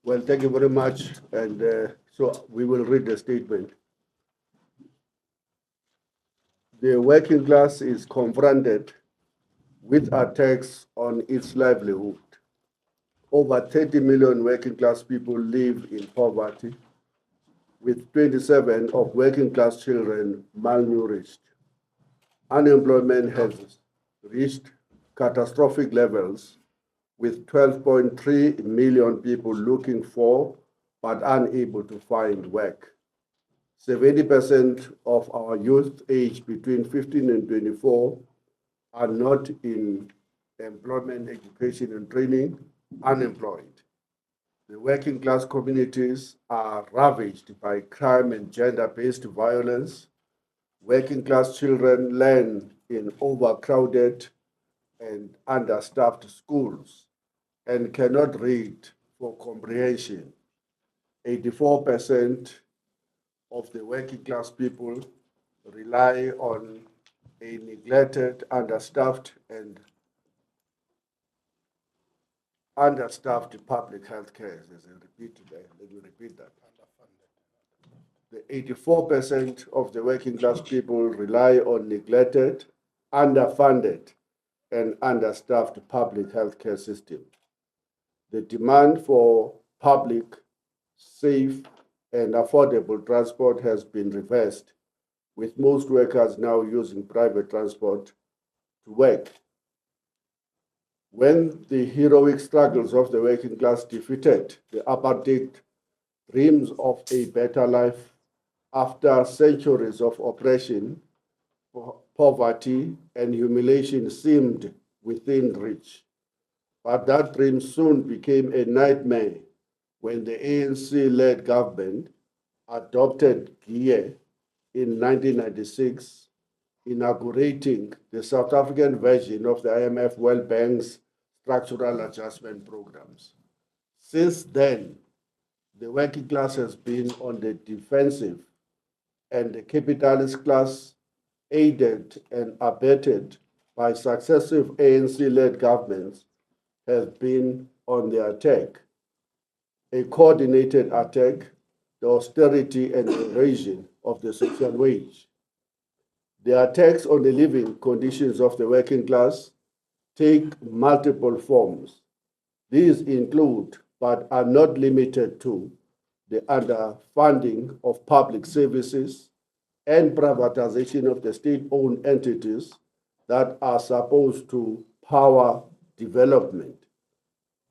Well, thank you very much. And so we will read the statement. The working class is confronted with attacks on its livelihood. Over 30 million working class people live in poverty, with 27 of working class children malnourished. Unemployment has reached catastrophic levels, with 12.3 million people looking for but unable to find work. 70% of our youth aged between 15 and 24 are not in employment, education, and training, unemployed. The working class communities are ravaged by crime and gender based violence. Working class children learn in overcrowded and understaffed schools and cannot read for comprehension. 84% of the working class people rely on a neglected, understaffed public health care. Let me repeat that. The 84% of the working class people rely on neglected, underfunded, and understaffed public health care system. The demand for public, safe, and affordable transport has been reversed, with most workers now using private transport to work. When the heroic struggles of the working class defeated the apartheid dreams of a better life after centuries of oppression, poverty, and humiliation seemed within reach. But that dream soon became a nightmare when the ANC-led government adopted GIE in 1996, inaugurating the South African version of the IMF World Bank's structural adjustment programs. Since then, the working class has been on the defensive, and the capitalist class, aided and abetted by successive ANC-led governments, has been on the attack. A coordinated attack, the austerity and erosion of the social wage. The attacks on the living conditions of the working class take multiple forms. These include, but are not limited to, the underfunding of public services and privatization of the state-owned entities that are supposed to power development.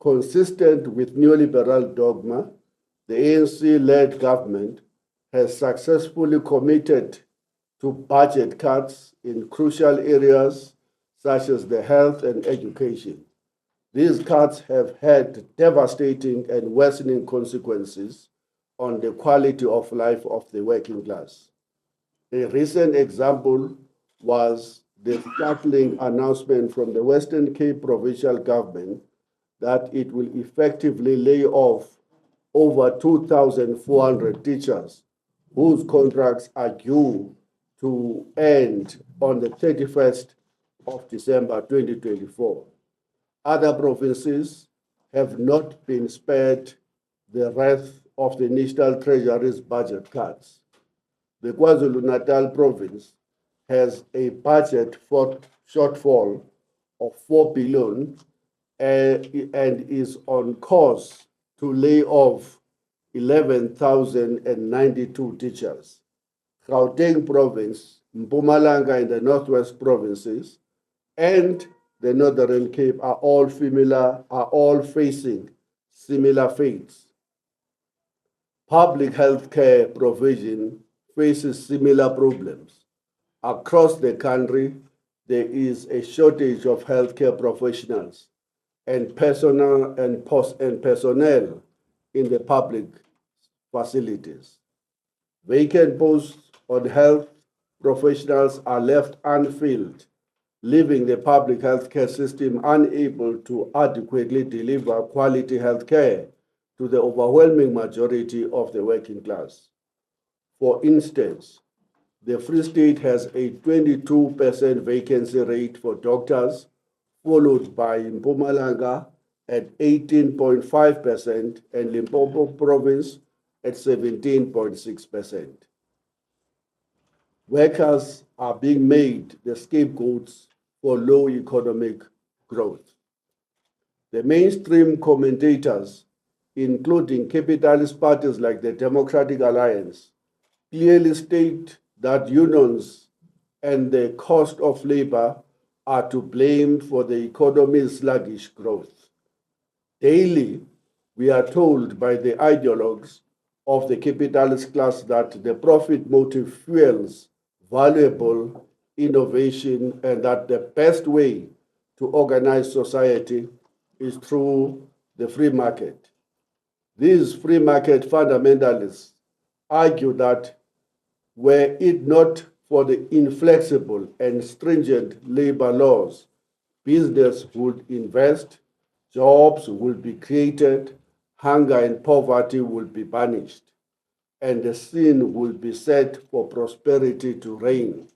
Consistent with neoliberal dogma, the ANC-led government has successfully committed to budget cuts in crucial areas such as the health and education. These cuts have had devastating and worsening consequences on the quality of life of the working class. A recent example was the startling announcement from the Western Cape provincial government that it will effectively lay off over 2,400 teachers whose contracts are due to end on the 31st of December 2024. Other provinces have not been spared the wrath of the National Treasury's budget cuts. The KwaZulu-Natal province has a budget shortfall of 4 billion and is on course to lay off 11,092 teachers. Gauteng province, Mpumalanga and the Northwest provinces, and the Northern Cape are all facing similar fates. Public health care provision faces similar problems. Across the country, there is a shortage of healthcare professionals and personnel in the public facilities. Vacant posts on health professionals are left unfilled, leaving the public healthcare system unable to adequately deliver quality healthcare to the overwhelming majority of the working class. For instance, the Free State has a 22% vacancy rate for doctors, followed by Mpumalanga at 18.5% and Limpopo province at 17.6%. Workers are being made the scapegoats for low economic growth. The mainstream commentators, including capitalist parties like the Democratic Alliance, clearly state that unions and the cost of labor are to blame for the economy's sluggish growth. Daily, we are told by the ideologues of the capitalist class that the profit motive fuels valuable innovation and that the best way to organize society is through the free market. These free market fundamentalists argue that were it not for the inflexible and stringent labor laws, business would invest, jobs will be created, hunger and poverty will be banished, and the scene will be set for prosperity to reign.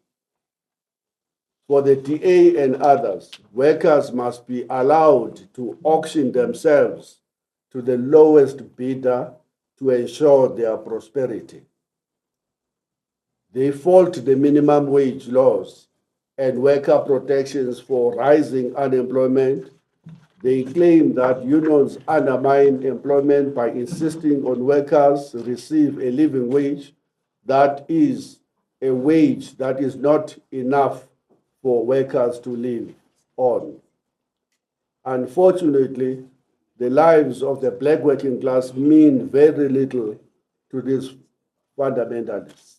For the DA and others, workers must be allowed to auction themselves to the lowest bidder to ensure their prosperity. They fault the minimum wage laws and worker protections for rising unemployment. They claim that unions undermine employment by insisting on workers receive a living wage that is a wage that is not enough for workers to live on. Unfortunately, the lives of the black working class mean very little to these fundamentalists.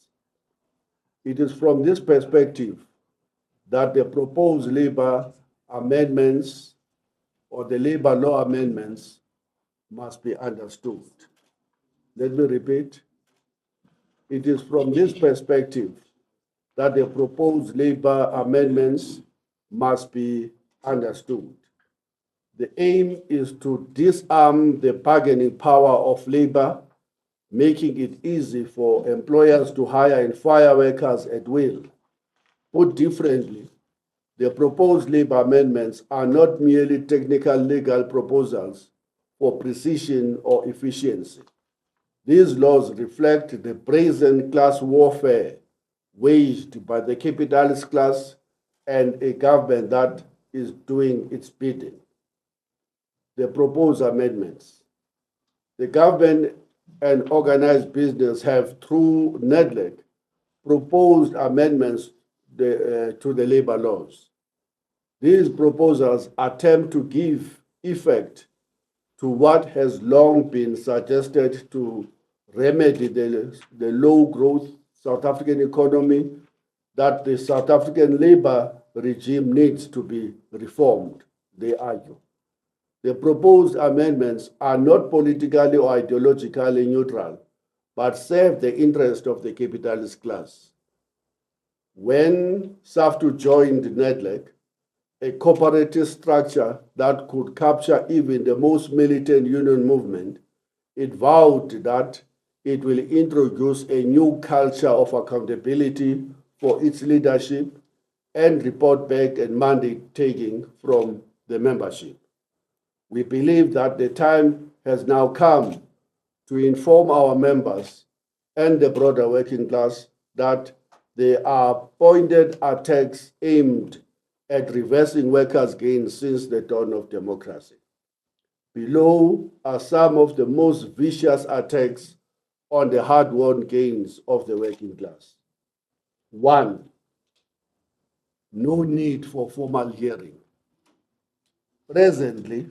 It is from this perspective that the proposed labor amendments or the labor law amendments must be understood. Let me repeat. It is from this perspective that the proposed labor amendments must be understood. The aim is to disarm the bargaining power of labor, making it easy for employers to hire and fire workers at will. Put differently, the proposed labor amendments are not merely technical legal proposals for precision or efficiency. These laws reflect the brazen class warfare waged by the capitalist class and a government that is doing its bidding. The proposed amendments. The government and organized business have, through NEDLEC, proposed amendments to the labor laws. These proposals attempt to give effect to what has long been suggested to remedy the low growth South African economy, that the South African labor regime needs to be reformed, they argue. The proposed amendments are not politically or ideologically neutral, but serve the interest of the capitalist class. When Saftu joined NEDLEC, a cooperative structure that could capture even the most militant union movement, it vowed that it will introduce a new culture of accountability for its leadership and report back and mandate taking from the membership. We believe that the time has now come to inform our members and the broader working class that there are pointed attacks aimed at reversing workers' gains since the dawn of democracy. Below are some of the most vicious attacks on the hard-won gains of the working class. 1, no need for formal hearing. Presently,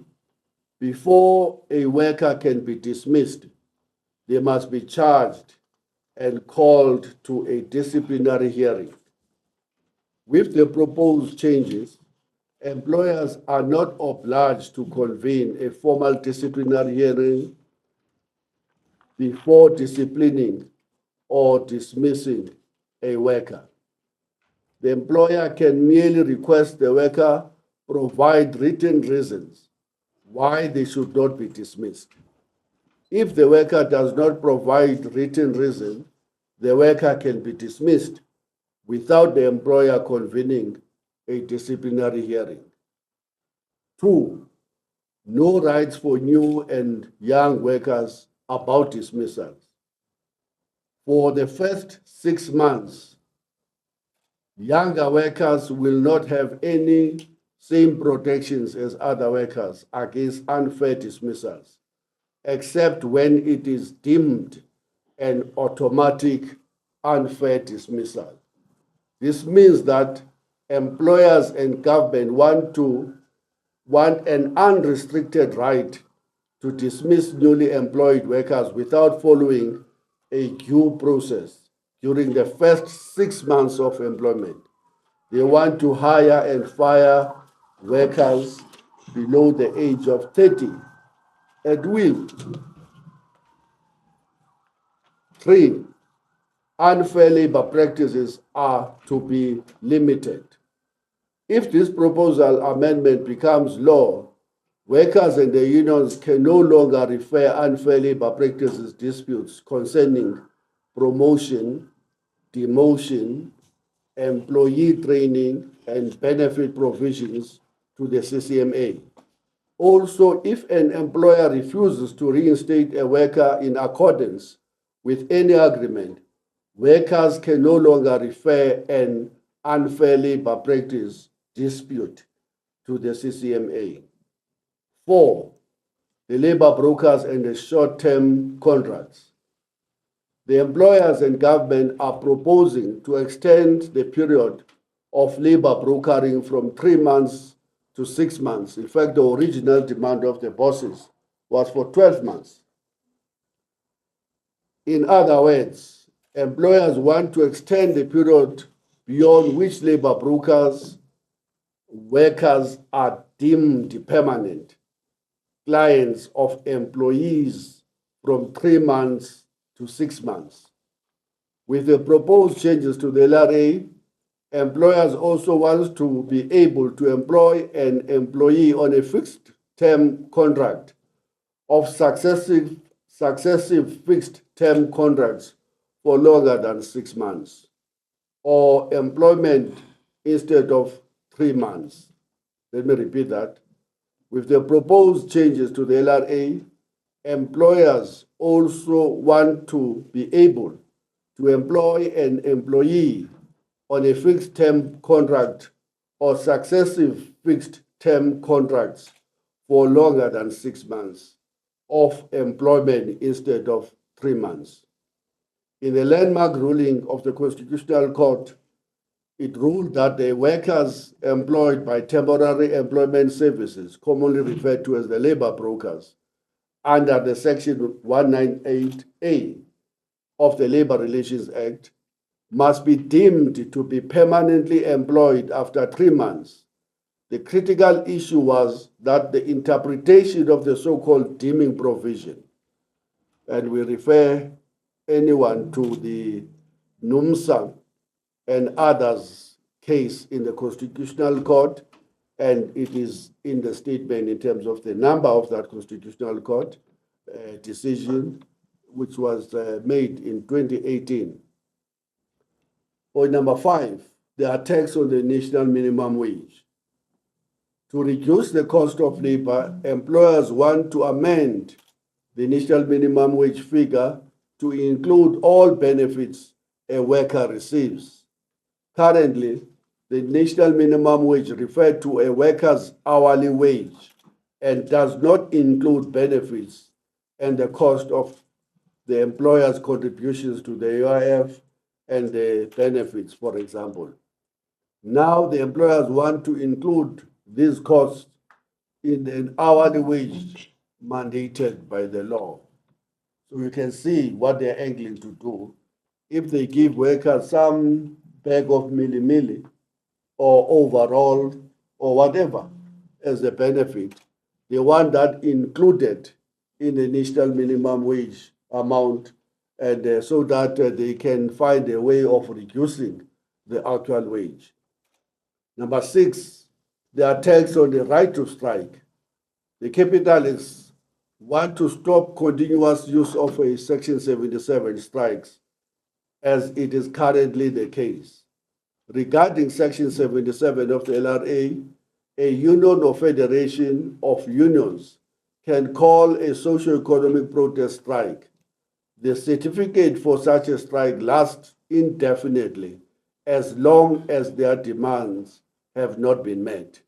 before a worker can be dismissed, they must be charged and called to a disciplinary hearing. With the proposed changes, employers are not obliged to convene a formal disciplinary hearing before disciplining or dismissing a worker. The employer can merely request the worker provide written reasons why they should not be dismissed. If the worker does not provide written reason, the worker can be dismissed without the employer convening a disciplinary hearing. 2, no rights for new and young workers about dismissals. For the first 6 months, younger workers will not have any same protections as other workers against unfair dismissals, except when it is deemed an automatic unfair dismissal. This means that employers and government want an unrestricted right to dismiss newly employed workers without following a due process during the first 6 months of employment. They want to hire and fire workers below the age of 30 at will. 3, unfair labor practices are to be limited. If this proposal amendment becomes law, workers and the unions can no longer refer unfair labor practices disputes concerning promotion, demotion, employee training, and benefit provisions to the CCMA. Also, if an employer refuses to reinstate a worker in accordance with any agreement, workers can no longer refer an unfair labor practice dispute to the CCMA. 4, the labor brokers and the short-term contracts. The employers and government are proposing to extend the period of labor brokering from 3 months to 6 months. In fact, the original demand of the bosses was for 12 months. In other words, employers want to extend the period beyond which labor brokers workers are deemed permanent clients of employees from 3 months to 6 months. With the proposed changes to the LRA, employers also want to be able to employ an employee on a fixed-term contract of successive fixed-term contracts for longer than 6 months, or employment instead of 3 months. Let me repeat that. With the proposed changes to the LRA, employers also want to be able to employ an employee on a fixed-term contract or successive fixed-term contracts for longer than 6 months of employment instead of 3 months. In the landmark ruling of the Constitutional Court, it ruled that the workers employed by temporary employment services, commonly referred to as the labor brokers, under the Section 198A of the Labor Relations Act, must be deemed to be permanently employed after 3 months. The critical issue was that the interpretation of the so-called deeming provision, and we refer anyone to the NUMSA and others case in the Constitutional Court, and it is in the statement in terms of the number of that Constitutional Court decision, which was made in 2018. Point number 5, the attacks on the national minimum wage. To reduce the cost of labor, employers want to amend the national minimum wage figure to include all benefits a worker receives. Currently, the national minimum wage refers to a worker's hourly wage and does not include benefits and the cost of the employer's contributions to the UIF and the benefits, for example. Now the employers want to include these costs in an hourly wage mandated by the law. So you can see what they're angling to do. If they give workers some bag of milli or overall or whatever as a benefit, they want that included in the national minimum wage amount, and so that they can find a way of reducing the actual wage. Number 6, the attacks on the right to strike. The capitalists want to stop continuous use of a Section 77 strikes, as it is currently the case. Regarding Section 77 of the LRA, a union or federation of unions can call a socio-economic protest strike. The certificate for such a strike lasts indefinitely as long as their demands have not been met.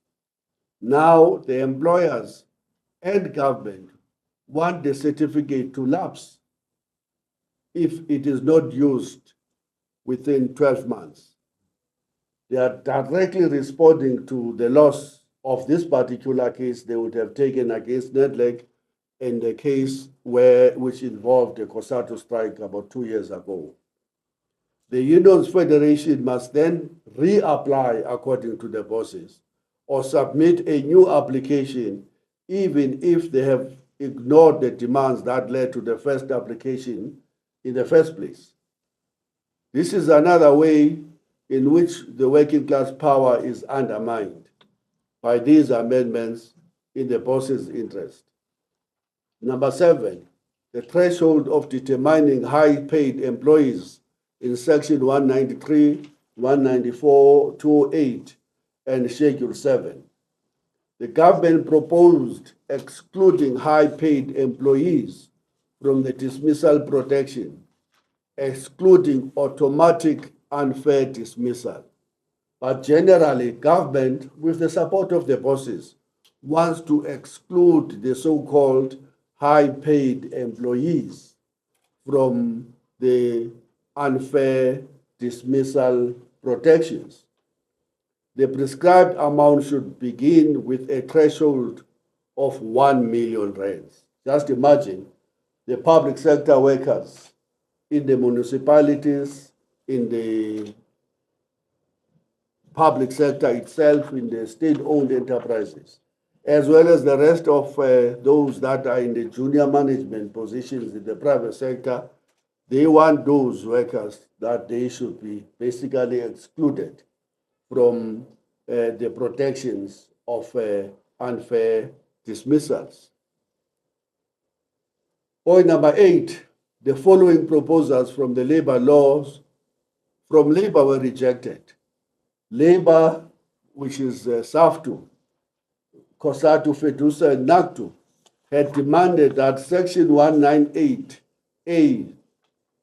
Now, the employers and government want the certificate to lapse if it is not used within 12 months. They are directly responding to the loss of this particular case they would have taken against Nedlec in the case which involved the COSATU strike about 2 years ago. The Unions Federation must then reapply according to the bosses or submit a new application even if they have ignored the demands that led to the first application in the first place. This is another way in which the working class power is undermined by these amendments in the boss's interest. Number 7, the threshold of determining high-paid employees in Section 193, 194, 208, and Schedule 7. The government proposed excluding high-paid employees from the dismissal protection, excluding automatic unfair dismissal. But generally, government, with the support of the bosses, wants to exclude the so-called high-paid employees from the unfair dismissal protections. The prescribed amount should begin with a threshold of 1 million rands. Just imagine the public sector workers in the municipalities, in the public sector itself, in the state-owned enterprises, as well as the rest of those that are in the junior management positions in the private sector. They want those workers that they should be basically excluded from the protections of unfair dismissals. Point number 8, the following proposals from the labor laws from labor were rejected. Labor, which is Saftu, COSATU, FEDUSA, and NACTU, had demanded that Section 198A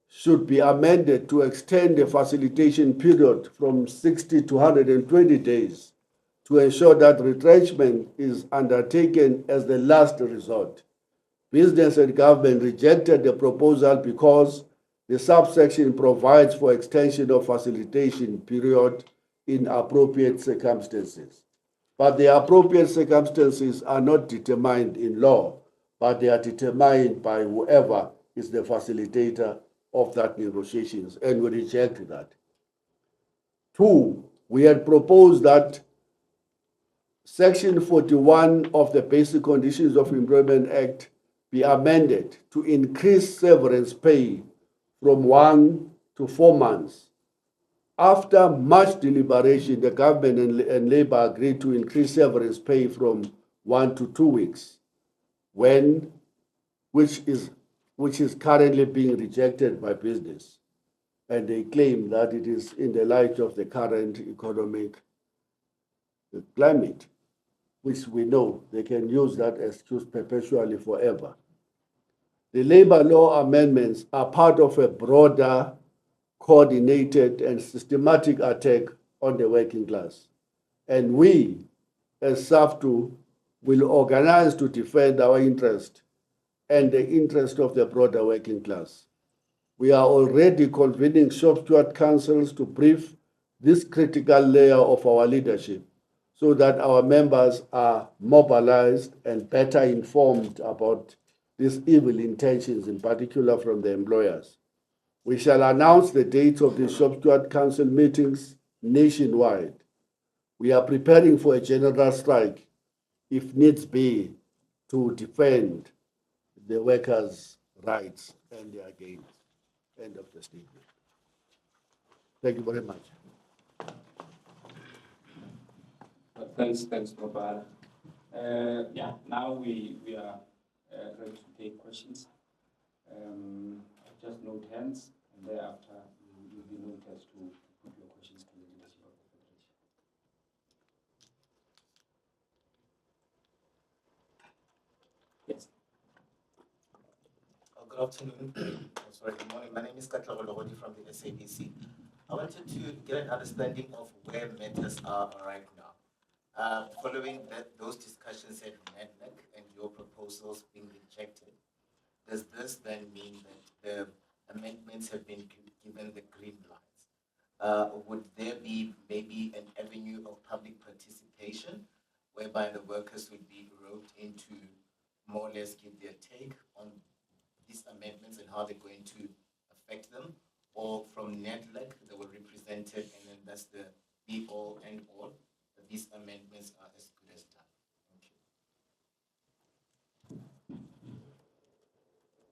should be amended to extend the facilitation period from 60 to 120 days to ensure that retrenchment is undertaken as the last resort. Business and government rejected the proposal because the subsection provides for extension of facilitation period in appropriate circumstances. But the appropriate circumstances are not determined in law, but they are determined by whoever is the facilitator of that negotiations, and we reject that. 2, we had proposed that Section 41 of the Basic Conditions of Employment Act be amended to increase severance pay from 1 to 4 months. After much deliberation, the government and labor agreed to increase severance pay from 1 to 2 weeks, which is currently being rejected by business. And they claim that it is in the light of the current economic climate, which we know they can use that excuse perpetually forever. The labor law amendments are part of a broader, coordinated, and systematic attack on the working class. And we, as Saftu, will organize to defend our interest and the interest of the broader working class. We are already convening shop steward councils to brief this critical layer of our leadership so that our members are mobilized and better informed about these evil intentions, in particular from the employers. We shall announce the dates of the shop steward council meetings nationwide. We are preparing for a general strike, if needs be, to defend the workers' rights and their gains. End of the statement. Thank you very much. Thanks, Papa. Now we are ready to take questions. Just note hands, and thereafter you'll be noted to put your questions to the leadership of the Federation. Good afternoon. Sorry, good morning. My name is Katla Ologodi from the SABC. I wanted to get an understanding of where matters are right now. Following those discussions at NEDNEC and your proposals being rejected, does this then mean that the amendments have been given the green light? Would there be maybe an avenue of public participation whereby the workers would be roped into more or less give their take on these amendments and how they're going to affect them? Or from NEDLEC, they were represented, and then that's the be all and all, that these amendments are as good as done?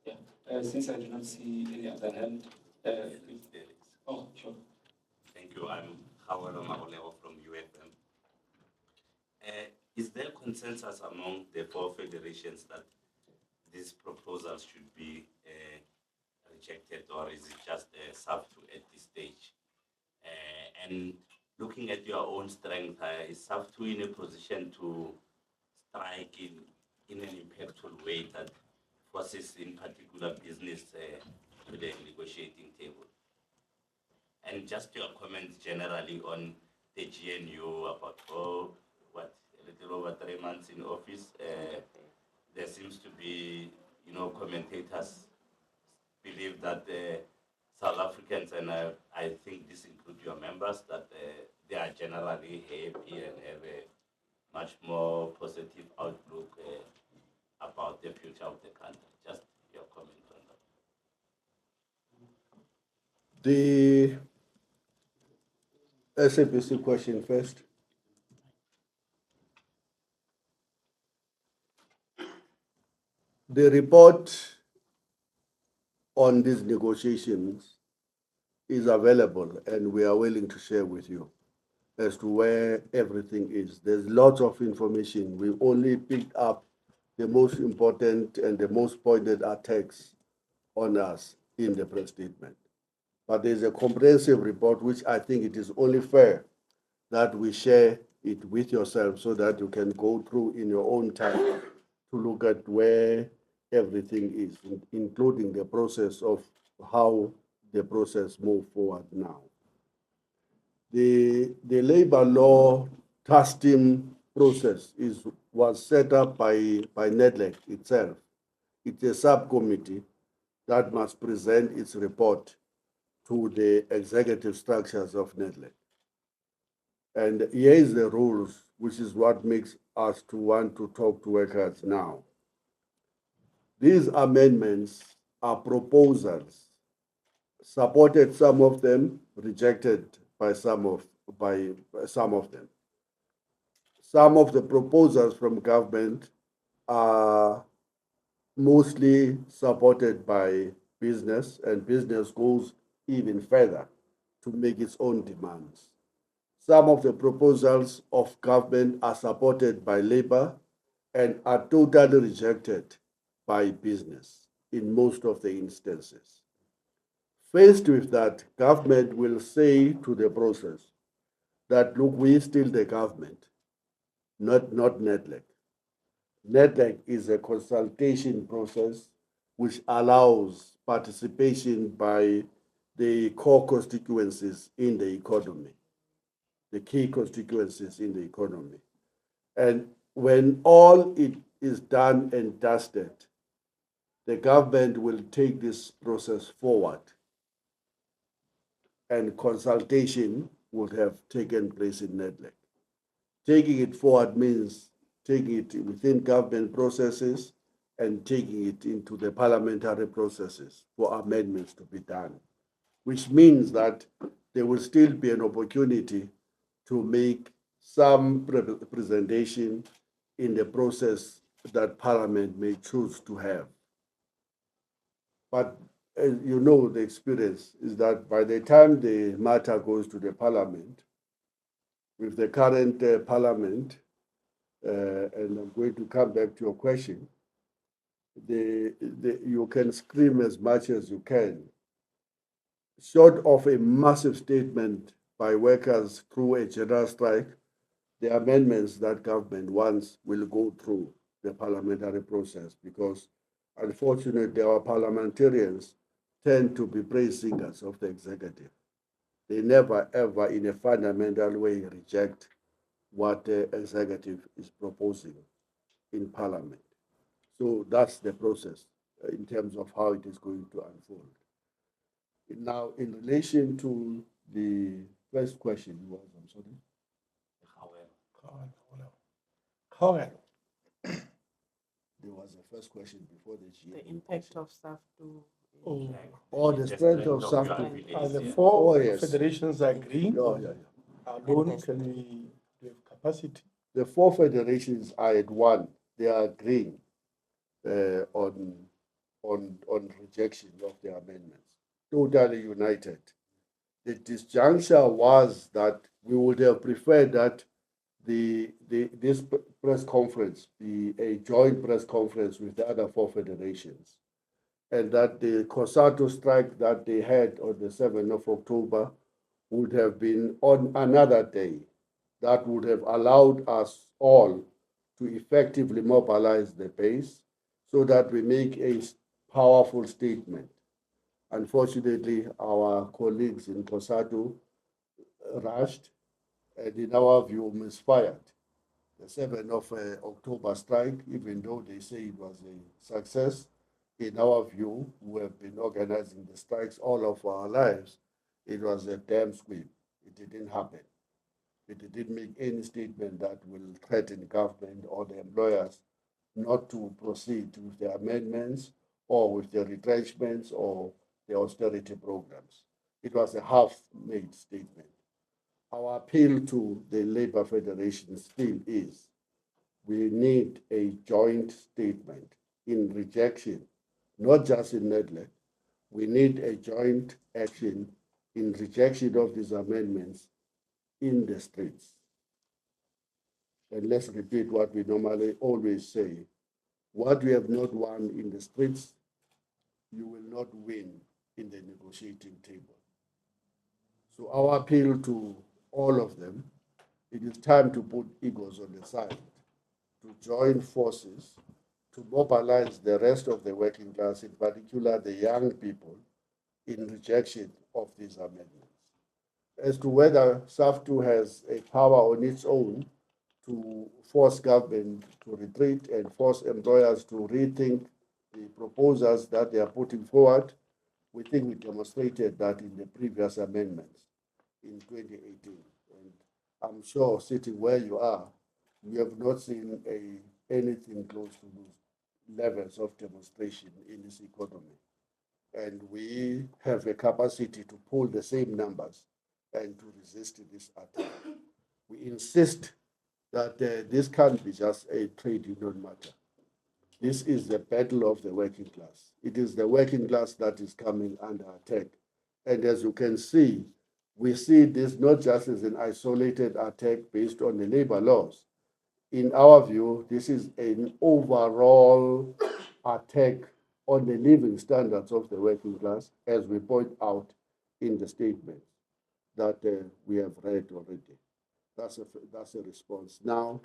Thank you. Yeah. Since I do not see any other hand, If there is. oh, sure. Thank you. I'm Hawalo Maoleo from UFM. Is there consensus among the four federations that these proposals should be rejected, or is it just Saftu at this stage? And looking at your own strength, is Saftu in a position to strike in an impactful way that forces, in particular, business to the negotiating table? And just your comments generally on the GNU about a little over 3 months in office. There seems to be, commentators believe that South Africans, and I think this includes your members, that they are generally happy and have a much more positive outlook about the future of the country. Just your comment on that. The SABC question first. The report on these negotiations is available, and we are willing to share with you as to where everything is. There's lots of information. We only picked up the most important and the most pointed attacks on us in the press statement. But there's a comprehensive report, which I think it is only fair that we share it with yourself so that you can go through in your own time to look at where everything is, including the process of how the process move forward now. The labor law task team process was set up by NEDLEC itself. It's a subcommittee that must present its report to the executive structures of NEDLEC. And here is the rules, which is what makes us to want to talk to workers now. These amendments are proposals, supported some of them, rejected by some of them. Some of the proposals from government are mostly supported by business, and business goes even further to make its own demands. Some of the proposals of government are supported by labor and are totally rejected by business in most of the instances. Faced with that, government will say to the process that, look, we still the government, not NEDLEC. NEDLEC is a consultation process which allows participation by the core constituencies in the economy, the key constituencies in the economy. And when all it is done and dusted, the government will take this process forward, and consultation would have taken place in NEDLEC. Taking it forward means taking it within government processes and taking it into the parliamentary processes for amendments to be done, which means that there will still be an opportunity to make some representation in the process that Parliament may choose to have. But as you know, the experience is that by the time the matter goes to the Parliament, with the current Parliament, and I'm going to come back to your question, you can scream as much as you can. Short of a massive statement by workers through a general strike, the amendments that government wants will go through the parliamentary process, because Unfortunately, our parliamentarians tend to be praise singers of the executive. They never, ever, in a fundamental way, reject what the executive is proposing in parliament. So that's the process in terms of how it is going to unfold. Now, in relation to the first question, was, I'm sorry. However, There was a first question before the GA. The impact of Saftu. oh, Or the strength of your Saftu. affiliates, the yeah. four Oh, yes. federations are agreeing. Yeah. Alone, can we have capacity? The four federations are at one. They are agreeing on rejection of the amendments. Totally united. The disjuncture was that we would have preferred that this press conference be a joint press conference with the other four federations, and that the COSATU strike that they had on the 7th of October would have been on another day. That would have allowed us all to effectively mobilize the base so that we make a powerful statement. Unfortunately, our colleagues in COSATU rushed and, in our view, misfired. The 7th of October strike, even though they say it was a success, in our view, who have been organizing the strikes all of our lives, it was a damn squib. It didn't happen. It didn't make any statement that will threaten government or the employers not to proceed with the amendments or with the retrenchments or the austerity programs. It was a half-made statement. Our appeal to the Labour Federation still is we need a joint statement in rejection, not just in neglect. We need a joint action in rejection of these amendments in the streets. And let's repeat what we normally always say. What we have not won in the streets, you will not win in the negotiating table. So our appeal to all of them, it is time to put egos on the side, to join forces, to mobilize the rest of the working class, in particular the young people, in rejection of these amendments. As to whether Saftu has a power on its own to force government to retreat and force employers to rethink the proposals that they are putting forward, we think we demonstrated that in the previous amendments in 2018. And I'm sure, sitting where you are, we have not seen anything close to those levels of demonstration in this economy. And we have a capacity to pull the same numbers and to resist this attack. We insist that this can't be just a trade union matter. This is the battle of the working class. It is the working class that is coming under attack. And as you can see, we see this not just as an isolated attack based on the labor laws. In our view, this is an overall attack on the living standards of the working class, as we point out in the statement that we have read already. That's a response. Now,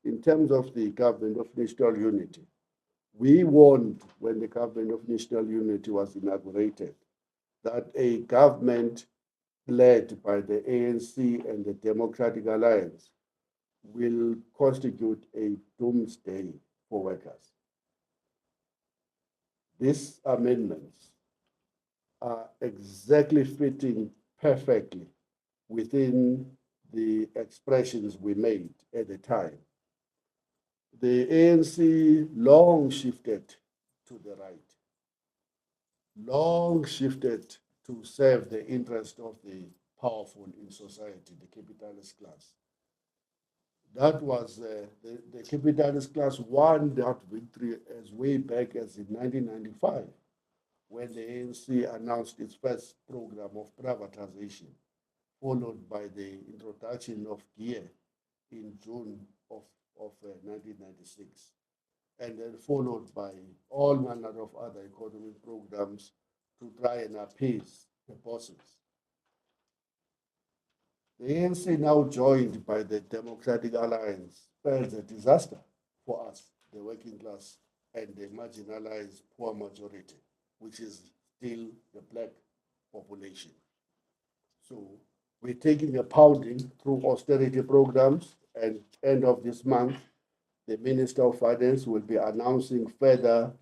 in terms of the government of national unity, we warned when the government of national unity was inaugurated that a government led by the ANC and the Democratic Alliance will constitute a doomsday for workers. These amendments are exactly fitting perfectly within the expressions we made at the time. The ANC long shifted to the right, long shifted to serve the interest of the powerful in society, the capitalist class. That was the capitalist class won that victory as way back as in 1995, when the ANC announced its first program of privatization, followed by the introduction of gear in June of 1996, and then followed by all manner of other economic programs to try and appease the bosses. The ANC, now joined by the Democratic Alliance, spells a disaster for us, the working class and the marginalized poor majority, which is still the black population. So we're taking a pounding through austerity programs, and end of this month, the Minister of Finance will be announcing further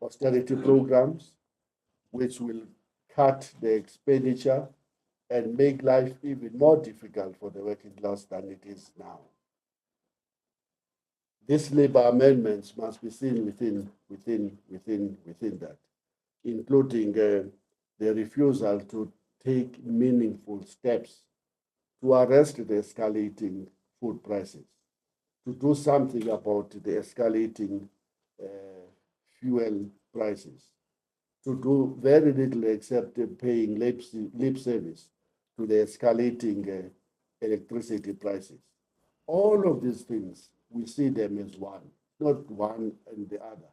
austerity programs, which will cut the expenditure and make life even more difficult for the working class than it is now. These labor amendments must be seen within that, including the refusal to take meaningful steps to arrest the escalating food prices, to do something about the escalating fuel prices, to do very little except paying lip service to the escalating electricity prices. All of these things, we see them as one, not one and the other.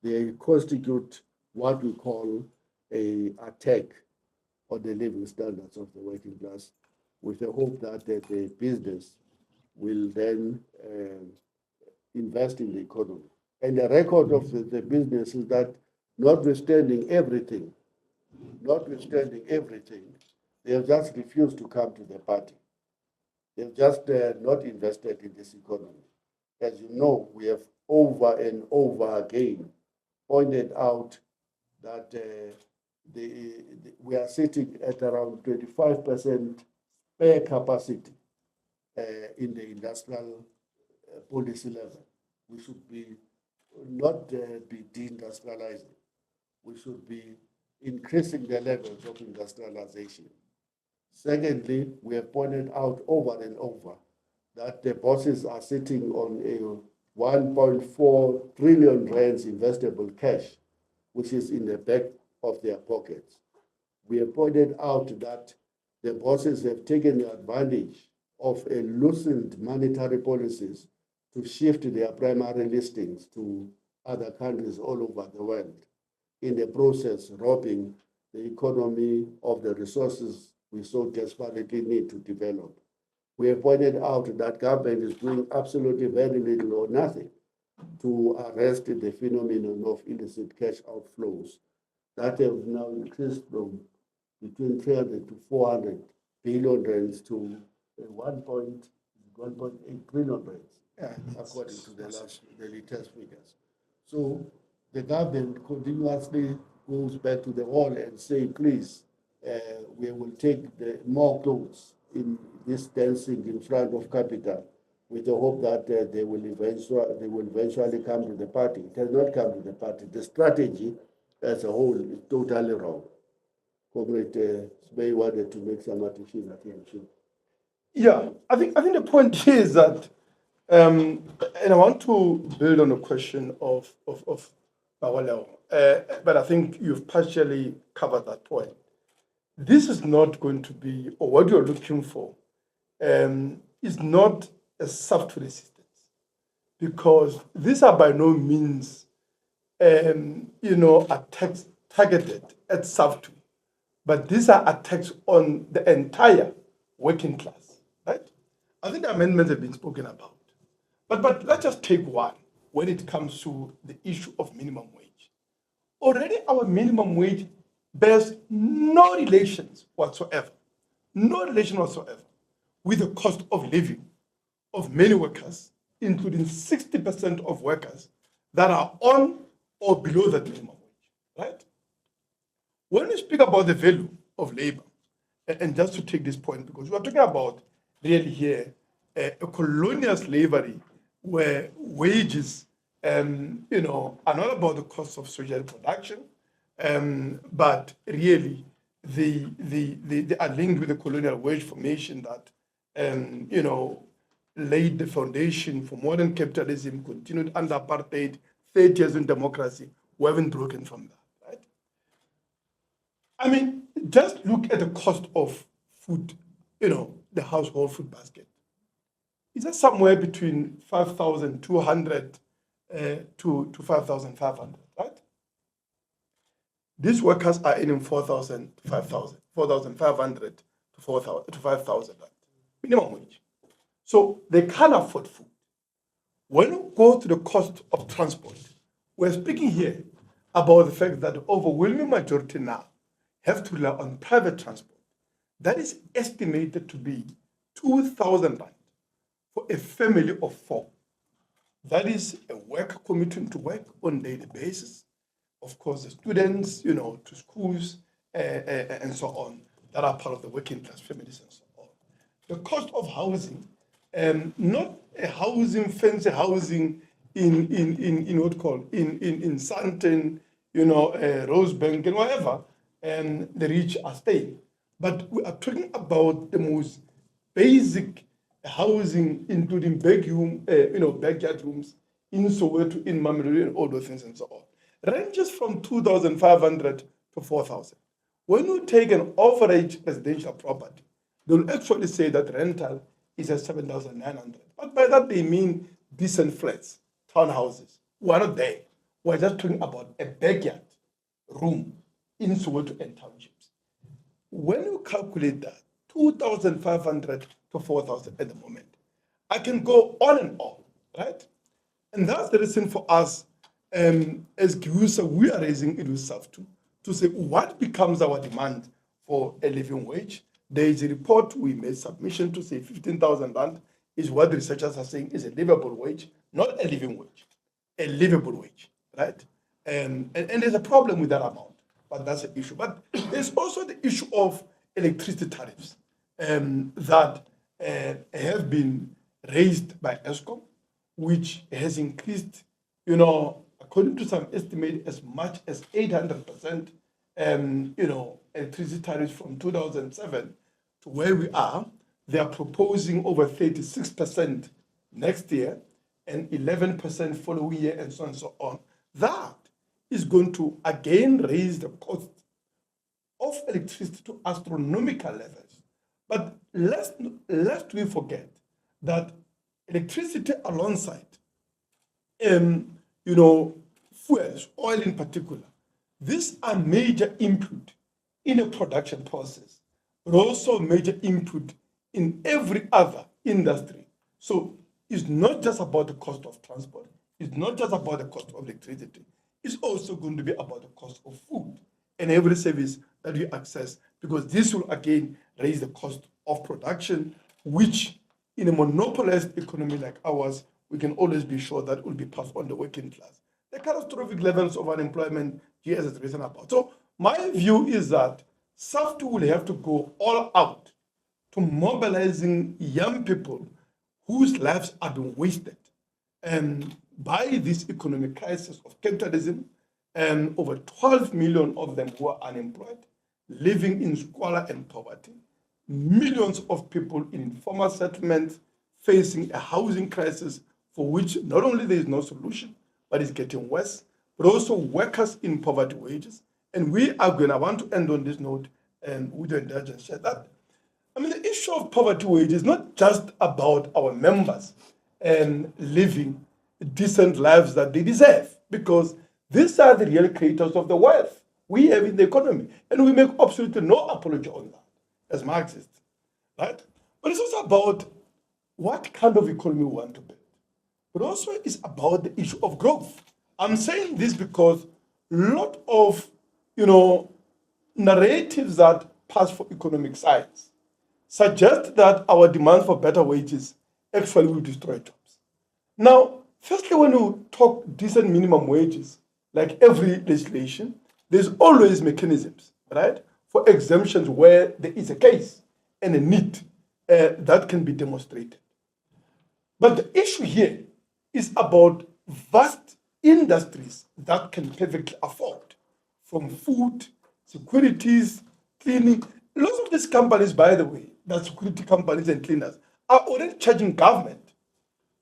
They constitute what we call an attack on the living standards of the working class, with the hope that the business will then invest in the economy. And the record of the business is that notwithstanding everything, they have just refused to come to the party. They've just not invested in this economy. As you know, we have over and over again pointed out that we are sitting at around 25% spare capacity in the industrial policy level. We should be not be deindustrializing. We should be increasing the levels of industrialization. Secondly, we have pointed out over and over that the bosses are sitting on a 1.4 trillion rands investable cash, which is in the back of their pockets. We have pointed out that the bosses have taken advantage of a loosened monetary policies to shift their primary listings to other countries all over the world, in the process robbing the economy of the resources we so desperately need to develop. We have pointed out that government is doing absolutely very little or nothing to arrest the phenomenon of illicit cash outflows that have now increased from between 300 to 400 billion rands to 1.8 trillion rands, according to the latest figures. So the government continuously goes back to the wall and say, please, we will take more clothes in this dancing in front of capital, with the hope that they will eventually come to the party. It has not come to the party. The strategy as a whole is totally wrong. Comrade Smay wanted to make some addition, I think. Sure. Yeah, I think the point is that, and I want to build on the question of Bawaleo, but I think you've partially covered that point. This is not going to be, or what you're looking for, is not a Saftu resistance, because these are by no means, attacks targeted at Saftu, but these are attacks on the entire working class, right? I think the amendments have been spoken about, but let's just take one when it comes to the issue of minimum wage. Already our minimum wage bears no relations whatsoever with the cost of living of many workers, including 60% of workers that are on or below that minimum wage, right? When we speak about the value of labor, and just to take this point, because we're talking about really here a colonial slavery where wages, are not about the cost of social production, but really they are linked with the colonial wage formation that, laid the foundation for modern capitalism, continued under apartheid, 30 years in democracy. We haven't broken from that, right? I mean, just look at the cost of food, the household food basket. Is that somewhere between 5,200 to 5,500, right? These workers are earning 4,000 to 5,000, 4,500 to 4,000 to 5,000 minimum wage. So they can't afford food. When we go to the cost of transport, we're speaking here about the fact that the overwhelming majority now have to rely on private transport. That is estimated to be 2,000 rand for a family of 4. That is a worker commuting to work on a daily basis. Of course, the students, to schools and so on, that are part of the working class families and so on. The cost of housing, not a housing, fancy housing in what called in Sandton, Rosebank and wherever, and the rich are staying. But we are talking about the most basic housing, including backyard rooms in Soweto, in Mamelodi, and all those things and so on. Ranges from 2,500 to 4,000. When you take an average residential property, they'll actually say that rental is at 7,900. But by that they mean decent flats, townhouses. We're not there. We're just talking about a backyard room in Soweto and townships. When you calculate that, 2,500 to 4,000 at the moment, I can go on and on, right? And that's the reason for us, as GIUSA, we are raising it with Saftu to say what becomes our demand for a living wage. There is a report we made submission to say 15,000 rand is what the researchers are saying is a livable wage, not a living wage, a livable wage, right? And there's a problem with that amount, but that's an issue. But there's also the issue of electricity tariffs that have been raised by ESCOM, which has increased, according to some estimate, as much as 800%, electricity tariffs from 2007 to where we are. They are proposing over 36% next year and 11% following year and so on and so on. That is going to again raise the cost of electricity to astronomical levels. But lest we forget that electricity alongside, fuels, oil in particular, these are major input in a production process, but also major input in every other industry. So it's not just about the cost of transport. It's not just about the cost of electricity. It's also going to be about the cost of food and every service that you access, because this will again raise the cost of production, which in a monopolized economy like ours, we can always be sure that will be passed on the working class. The catastrophic levels of unemployment GS has risen about. So my view is that Saftu will have to go all out to mobilizing young people whose lives are being wasted by this economic crisis of capitalism, and over 12 million of them who are unemployed, living in squalor and poverty, millions of people in informal settlements facing a housing crisis for which not only there is no solution, but it's getting worse, but also workers in poverty wages. And I want to end on this note, and with your indulgence, share that. The issue of poverty wage is not just about our members and living decent lives that they deserve, because these are the real creators of the wealth we have in the economy. And we make absolutely no apology on that as Marxists, right? But it's also about what kind of economy we want to build. But also it's about the issue of growth. I'm saying this because a lot of, narratives that pass for economic science suggest that our demand for better wages actually will destroy jobs. Now, firstly, when you talk decent minimum wages, like every legislation, there's always mechanisms, right, for exemptions where there is a case and a need that can be demonstrated. But the issue here is about vast industries that can perfectly afford, from food, securities, cleaning. Lots of these companies, by the way, the security companies and cleaners, are already charging government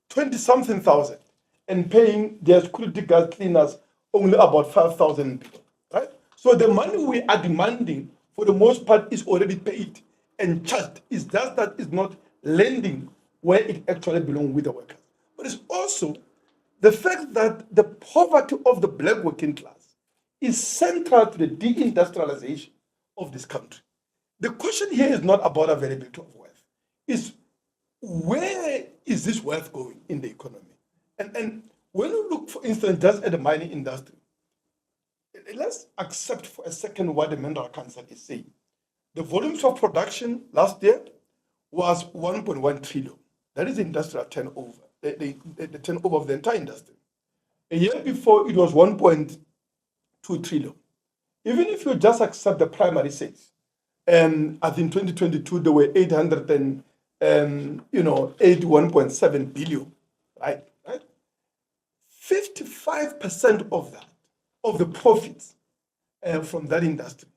20-something thousand and paying their security guard cleaners only about 5,000 people, right? So the money we are demanding, for the most part, is already paid and charged. It's just that it's not landing where it actually belongs with the workers. But it's also the fact that the poverty of the black working class is central to the deindustrialization of this country. The question here is not about availability of wealth. It's where is this wealth going in the economy? And when you look, for instance, just at the mining industry, let's accept for a second what the Mineral Council is saying. The volumes of production last year was 1.1 trillion. That is the industrial turnover, the turnover of the entire industry. A year before, it was 1.2 trillion. Even if you just accept the primary sales, I think 2022 there were 81.7 billion, right? 55% of that, of the profits from that industry,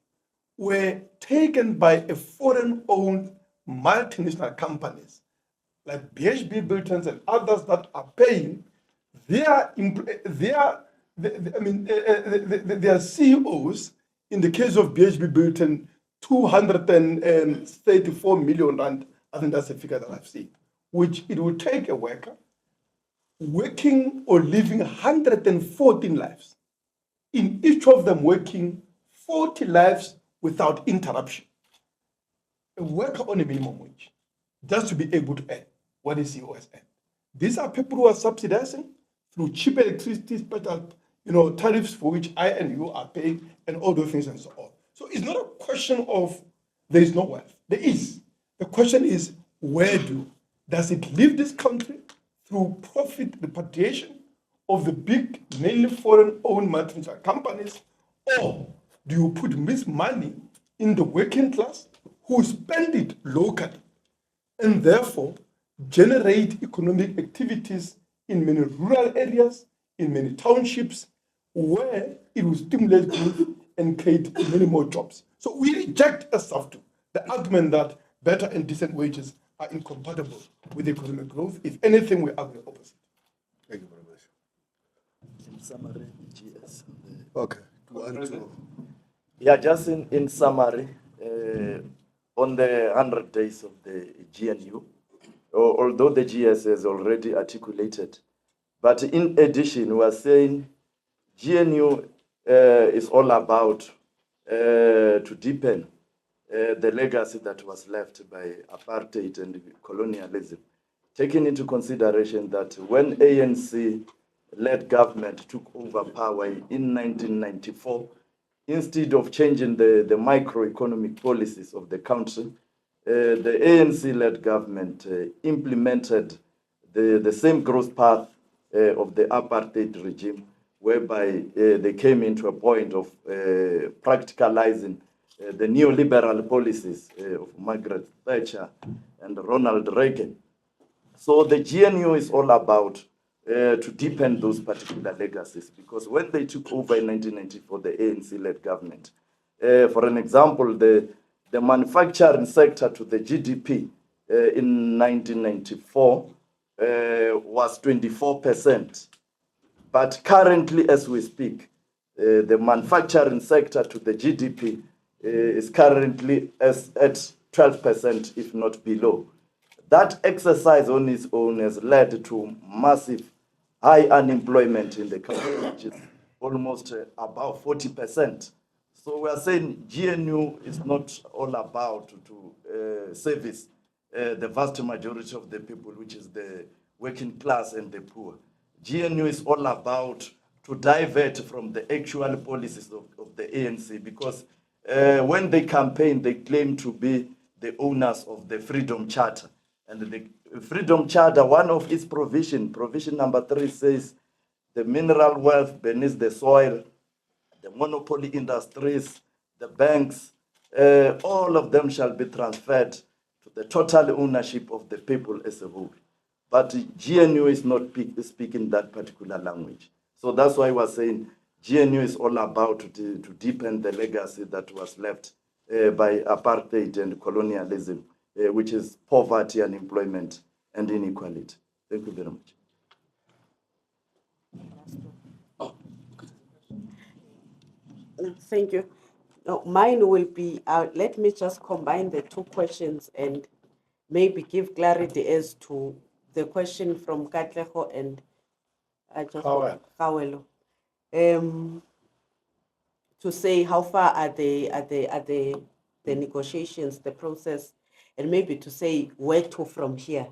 were taken by a foreign-owned multinational companies like BHP Billiton and others that are paying their CEOs, in the case of BHP Billiton, 234 million rand. I think that's the figure that I've seen, which it will take a worker working or living 114 lives, in each of them working 40 lives without interruption. A worker on a minimum wage, just to be able to earn what the CEOs earn. These are people who are subsidizing through cheap electricity, special tariffs for which I and you are paying, and all those things and so on. So it's not a question of there is no wealth. There is. The question is, does it leave this country through profit repatriation of the big, mainly foreign-owned multinational companies, or do you put this money in the working class who spend it locally and therefore generate economic activities in many rural areas, in many townships, where it will stimulate growth and create many more jobs? So we reject as Saftu the argument that better and decent wages are incompatible with economic growth. If anything, we argue the opposite. Thank you very much. In summary, GS. Okay. Yeah, just in summary, on the 100 days of the GNU, although the GS has already articulated, but in addition, we are saying GNU is all about to deepen the legacy that was left by apartheid and colonialism, taking into consideration that when ANC-led government took over power in 1994, instead of changing the microeconomic policies of the country, the ANC-led government implemented the same growth path of the apartheid regime, whereby they came into a point of practicalizing the neoliberal policies of Margaret Thatcher and Ronald Reagan. So the GNU is all about to deepen those particular legacies, because when they took over in 1994, the ANC-led government, for an example, the manufacturing sector to the GDP in 1994 was 24%. But currently, as we speak, the manufacturing sector to the GDP is currently at 12%, if not below. That exercise on its own has led to massive high unemployment in the country, which is almost about 40%. So we are saying GNU is not all about to service the vast majority of the people, which is the working class and the poor. GNU is all about to divert from the actual policies of the ANC, because when they campaign, they claim to be the owners of the Freedom Charter. And the Freedom Charter, one of its provision number 3 says, the mineral wealth beneath the soil, the monopoly industries, the banks, all of them shall be transferred to the total ownership of the people as a whole. But GNU is not speaking that particular language. So that's why we're saying GNU is all about to deepen the legacy that was left by apartheid and colonialism, which is poverty, unemployment, and inequality. Thank you very much. Thank you. Now, mine will be, let me just combine the two questions and maybe give clarity as to the question from Katleho and Kawelo. To say how far are the negotiations, the process, and maybe to say where to from here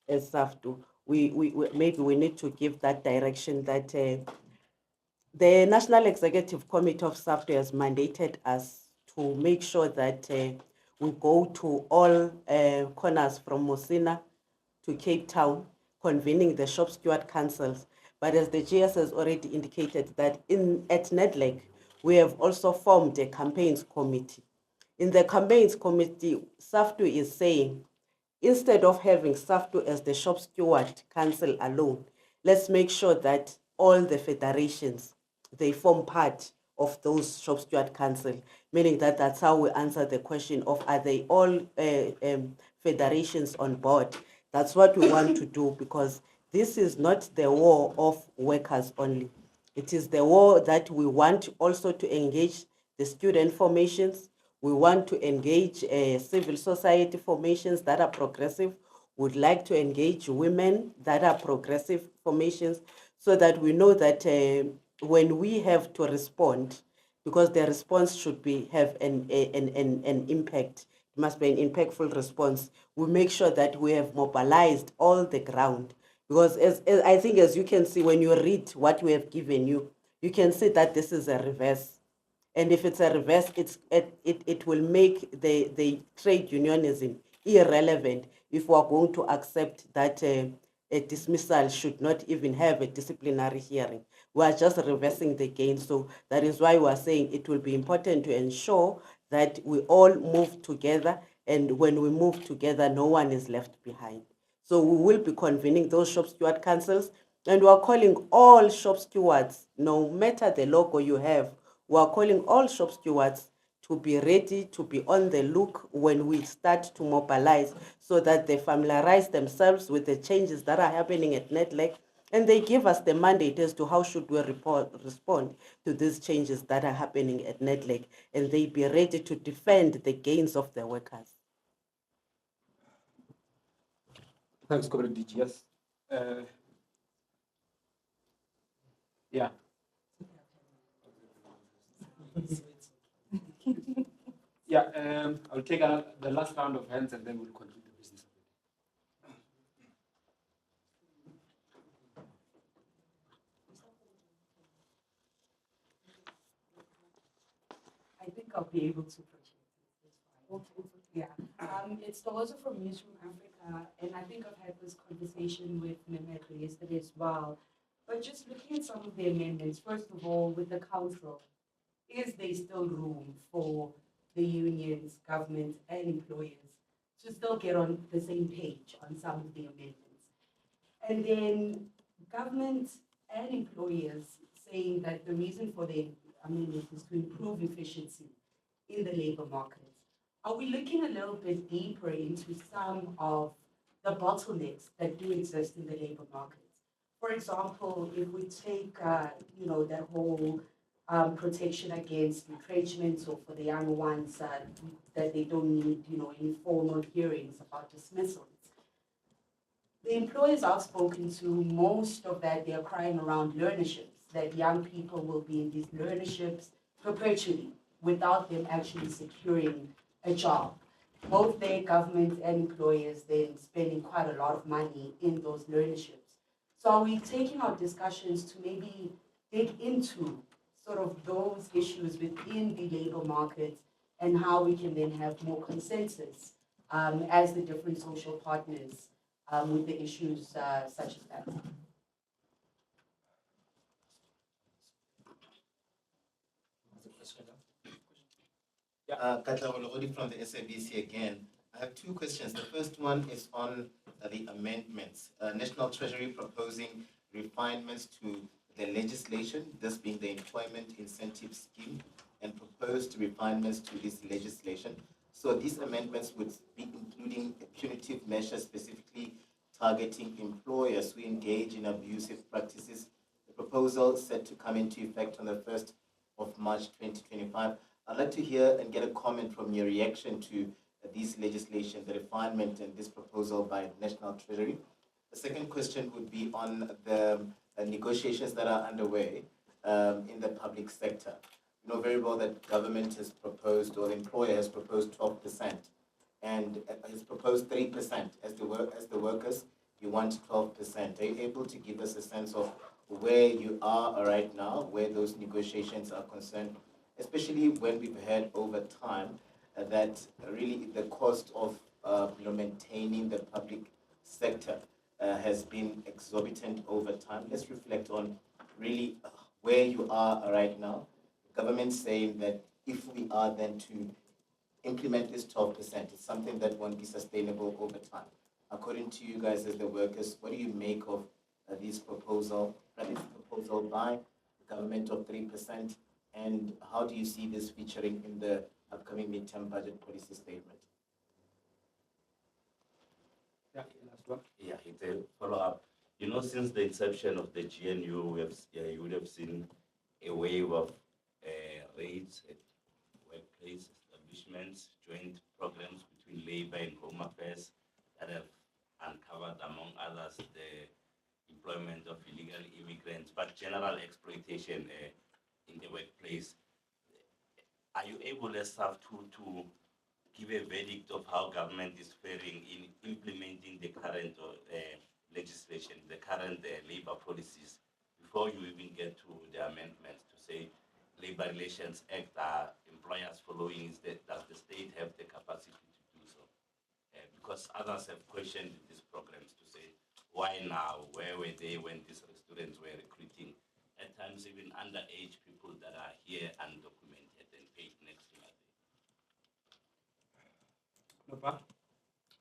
as Saftu. maybe we need to give that direction that the National Executive Committee of Saftu has mandated us to make sure that we go to all corners from Mosina to Cape Town, convening the shop steward councils. But as the GS has already indicated that at Nedlake, we have also formed a campaigns committee. In the campaigns committee, Saftu is saying, instead of having Saftu as the shop steward council alone, let's make sure that all the federations, they form part of those shop steward council, meaning that that's how we answer the question of are they all federations on board. That's what we want to do, because this is not the war of workers only. It is the war that we want also to engage the student formations. We want to engage civil society formations that are progressive. Would like to engage women that are progressive formations, so that we know that when we have to respond, because the response should have an impact, it must be an impactful response. We make sure that we have mobilized all the ground, because as I think, as you can see, when you read what we have given you, you can see that this is a reverse. And if it's a reverse, it will make the trade unionism irrelevant if we are going to accept that a dismissal should not even have a disciplinary hearing. We are just reversing the gain. So that is why we are saying it will be important to ensure that we all move together. And when we move together, no one is left behind. So we will be convening those shop steward councils, and we are calling all shop stewards, no matter the logo you have, we are calling all shop stewards to be ready, to be on the look when we start to mobilize, so that they familiarize themselves with the changes that are happening at Nedlake, and they give us the mandate as to how should we respond to these changes that are happening at Nedlake, and they be ready to defend the gains of the workers. Thanks, Comrade DGS. Yeah. Yeah, I'll take the last round of hands and then we'll conclude the business of the day. I think I'll be able to project it. Yeah. It's Dolozo from Newsroom Africa, and I think I've had this conversation with Mehmet yesterday as well. But just looking at some of the amendments, first of all, with the council, is there still room for the unions, government, and employers to still get on the same page on some of the amendments? And then government and employers saying that the reason for the amendment is to improve efficiency in the labor market. Are we looking a little bit deeper into some of the bottlenecks that do exist in the labor market? For example, if we take, that whole protection against retrenchment, or for the young ones that they don't need, any formal hearings about dismissals. The employers I've spoken to, most of that they are crying around learnerships, that young people will be in these learnerships perpetually without them actually securing a job. Both their government and employers then spending quite a lot of money in those learnerships. So are we taking our discussions to maybe dig into sort of those issues within the labor market, and how we can then have more consensus as the different social partners with the issues such as that? Katla Ologodi from the SABC again. I have two questions. The first one is on the amendments. National Treasury proposing refinements to the legislation, this being the Employment Incentive Scheme, and proposed refinements to this legislation. So these amendments would be including punitive measures specifically targeting employers who engage in abusive practices. The proposal set to come into effect on the 1st of March 2025. I'd like to hear and get a comment from your reaction to this legislation, the refinement and this proposal by National Treasury. The second question would be on the negotiations that are underway in the public sector. You know very well that government has proposed, or the employer has proposed 12%, and has proposed 3% as the workers you want 12%. Are you able to give us a sense of where you are right now, where those negotiations are concerned, especially when we've heard over time that really the cost of maintaining the public sector has been exorbitant over time? Let's reflect on really where you are right now. The government saying that if we are then to implement this 12%, it's something that won't be sustainable over time. According to you guys as the workers, what do you make of this proposal by the government of 3%, and how do you see this featuring in the upcoming midterm budget policy statement? Yeah, last one. Yeah, it's a follow-up. You know, since the inception of the GNU, you would have seen a wave of raids at workplace establishments, joint programs between labor and home affairs that have uncovered, among others, the employment of illegal immigrants, but general exploitation in the workplace. Are you able, as Saftu, to give a verdict of how government is faring in implementing the current legislation, the current labor policies, before you even get to the amendments to say Labor Relations Act, are employers following? Does the state have the capacity to do so? Because others have questioned these programs to say, why now? Where were they when these students were recruiting? At times, even underage people that are here undocumented and paid next to nothing. Nopa?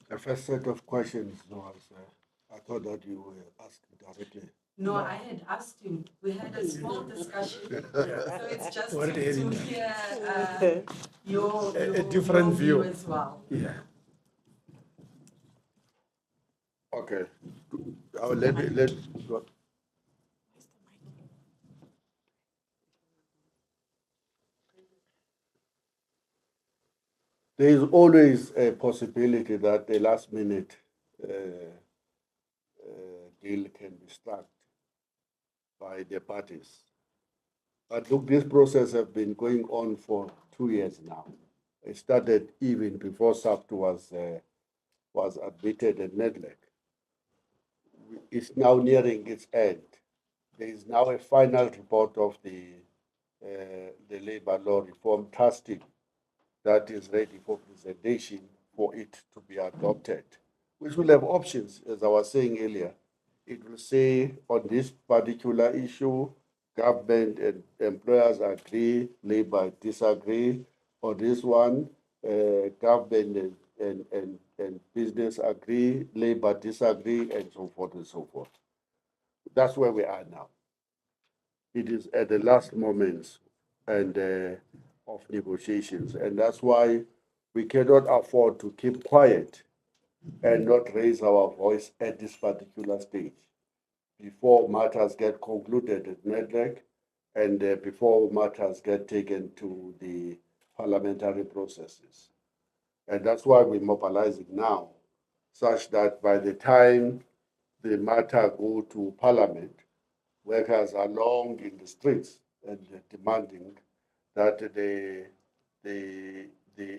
The first set of questions was, I thought that you were asking directly. No, I had asked you. We had a small discussion, so it's just What is to it? hear your A different view. as well. Yeah. Okay. Let go. There is always a possibility that the last minute deal can be struck by the parties. But look, this process has been going on for 2 years now. It started even before Saftu was admitted at NEDLEC. It's now nearing its end. There is now a final report of the labor law reform task team that is ready for presentation for it to be adopted, which will have options, as I was saying earlier. It will say on this particular issue, government and employers agree, labor disagree. On this one, government and business agree, labor disagree, and so forth and so forth. That's where we are now. It is at the last moments and of negotiations, and that's why we cannot afford to keep quiet and not raise our voice at this particular stage before matters get concluded at NEDLEC and before matters get taken to the parliamentary processes. And that's why we're mobilizing now, such that by the time the matter go to parliament, workers are long in the streets and demanding that the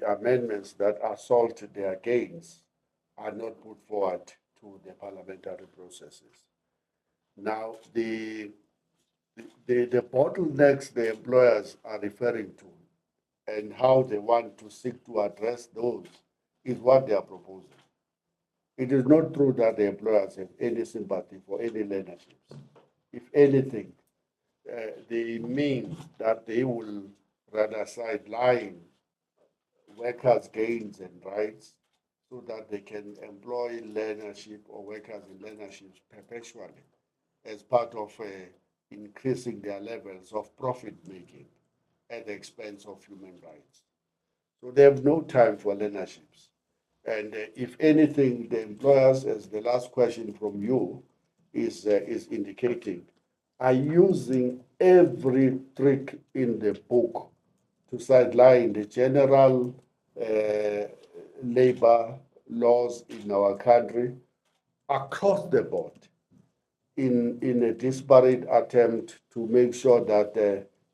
amendments that assault their gains are not put forward to the parliamentary processes. Now, the bottlenecks the employers are referring to and how they want to seek to address those is what they are proposing. It is not true that the employers have any sympathy for any leaderships. If anything, they mean that they will rather sideline workers' gains and rights so that they can employ leadership or workers in leaderships perpetually as part of increasing their levels of profit making at the expense of human rights. So they have no time for leaderships. And if anything, the employers, as the last question from you is indicating, are using every trick in the book to sideline the general labor laws in our country across the board in a disparate attempt to make sure that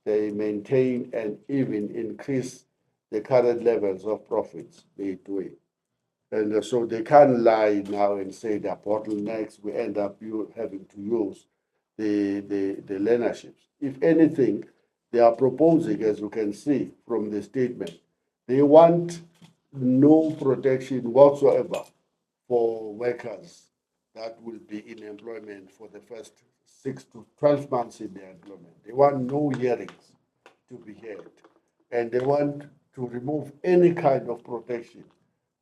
they maintain and even increase the current levels of profits they do it. And so they can't lie now and say they're bottlenecks. We end up having to use the learnerships. If anything, they are proposing, as you can see from the statement, they want no protection whatsoever for workers that will be in employment for the first 6 to 12 months in their employment. They want no hearings to be held. And they want to remove any kind of protection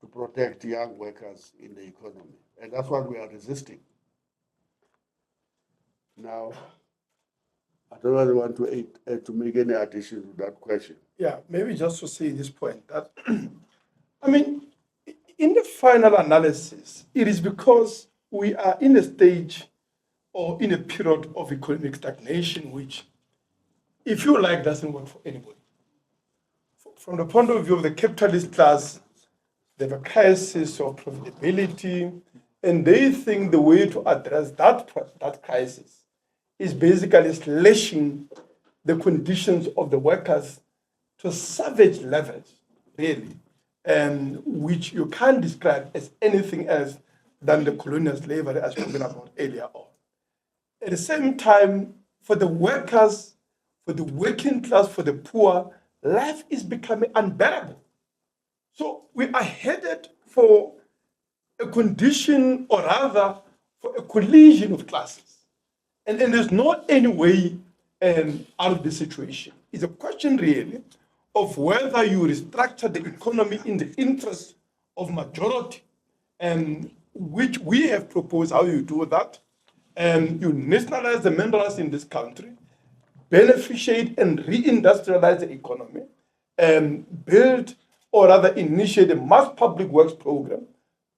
to protect young workers in the economy. And that's what we are resisting. Now, I don't really want to make any addition to that question. Yeah, maybe just to say this point that, I mean, in the final analysis, it is because we are in a stage or in a period of economic stagnation, which, if you like, doesn't work for anybody. From the point of view of the capitalist class, they have a crisis of profitability, and they think the way to address that crisis is basically slashing the conditions of the workers to savage levels, really, and which you can't describe as anything else than the colonial slavery as spoken about earlier on. At the same time, for the workers, for the working class, for the poor, life is becoming unbearable. So we are headed for a condition, or rather, for a collision of classes. And there's not any way out of the situation. It's a question, really, of whether you restructure the economy in the interest of majority, and which we have proposed how you do that. You nationalize the minerals in this country, beneficiate and reindustrialize the economy, build or rather initiate a mass public works program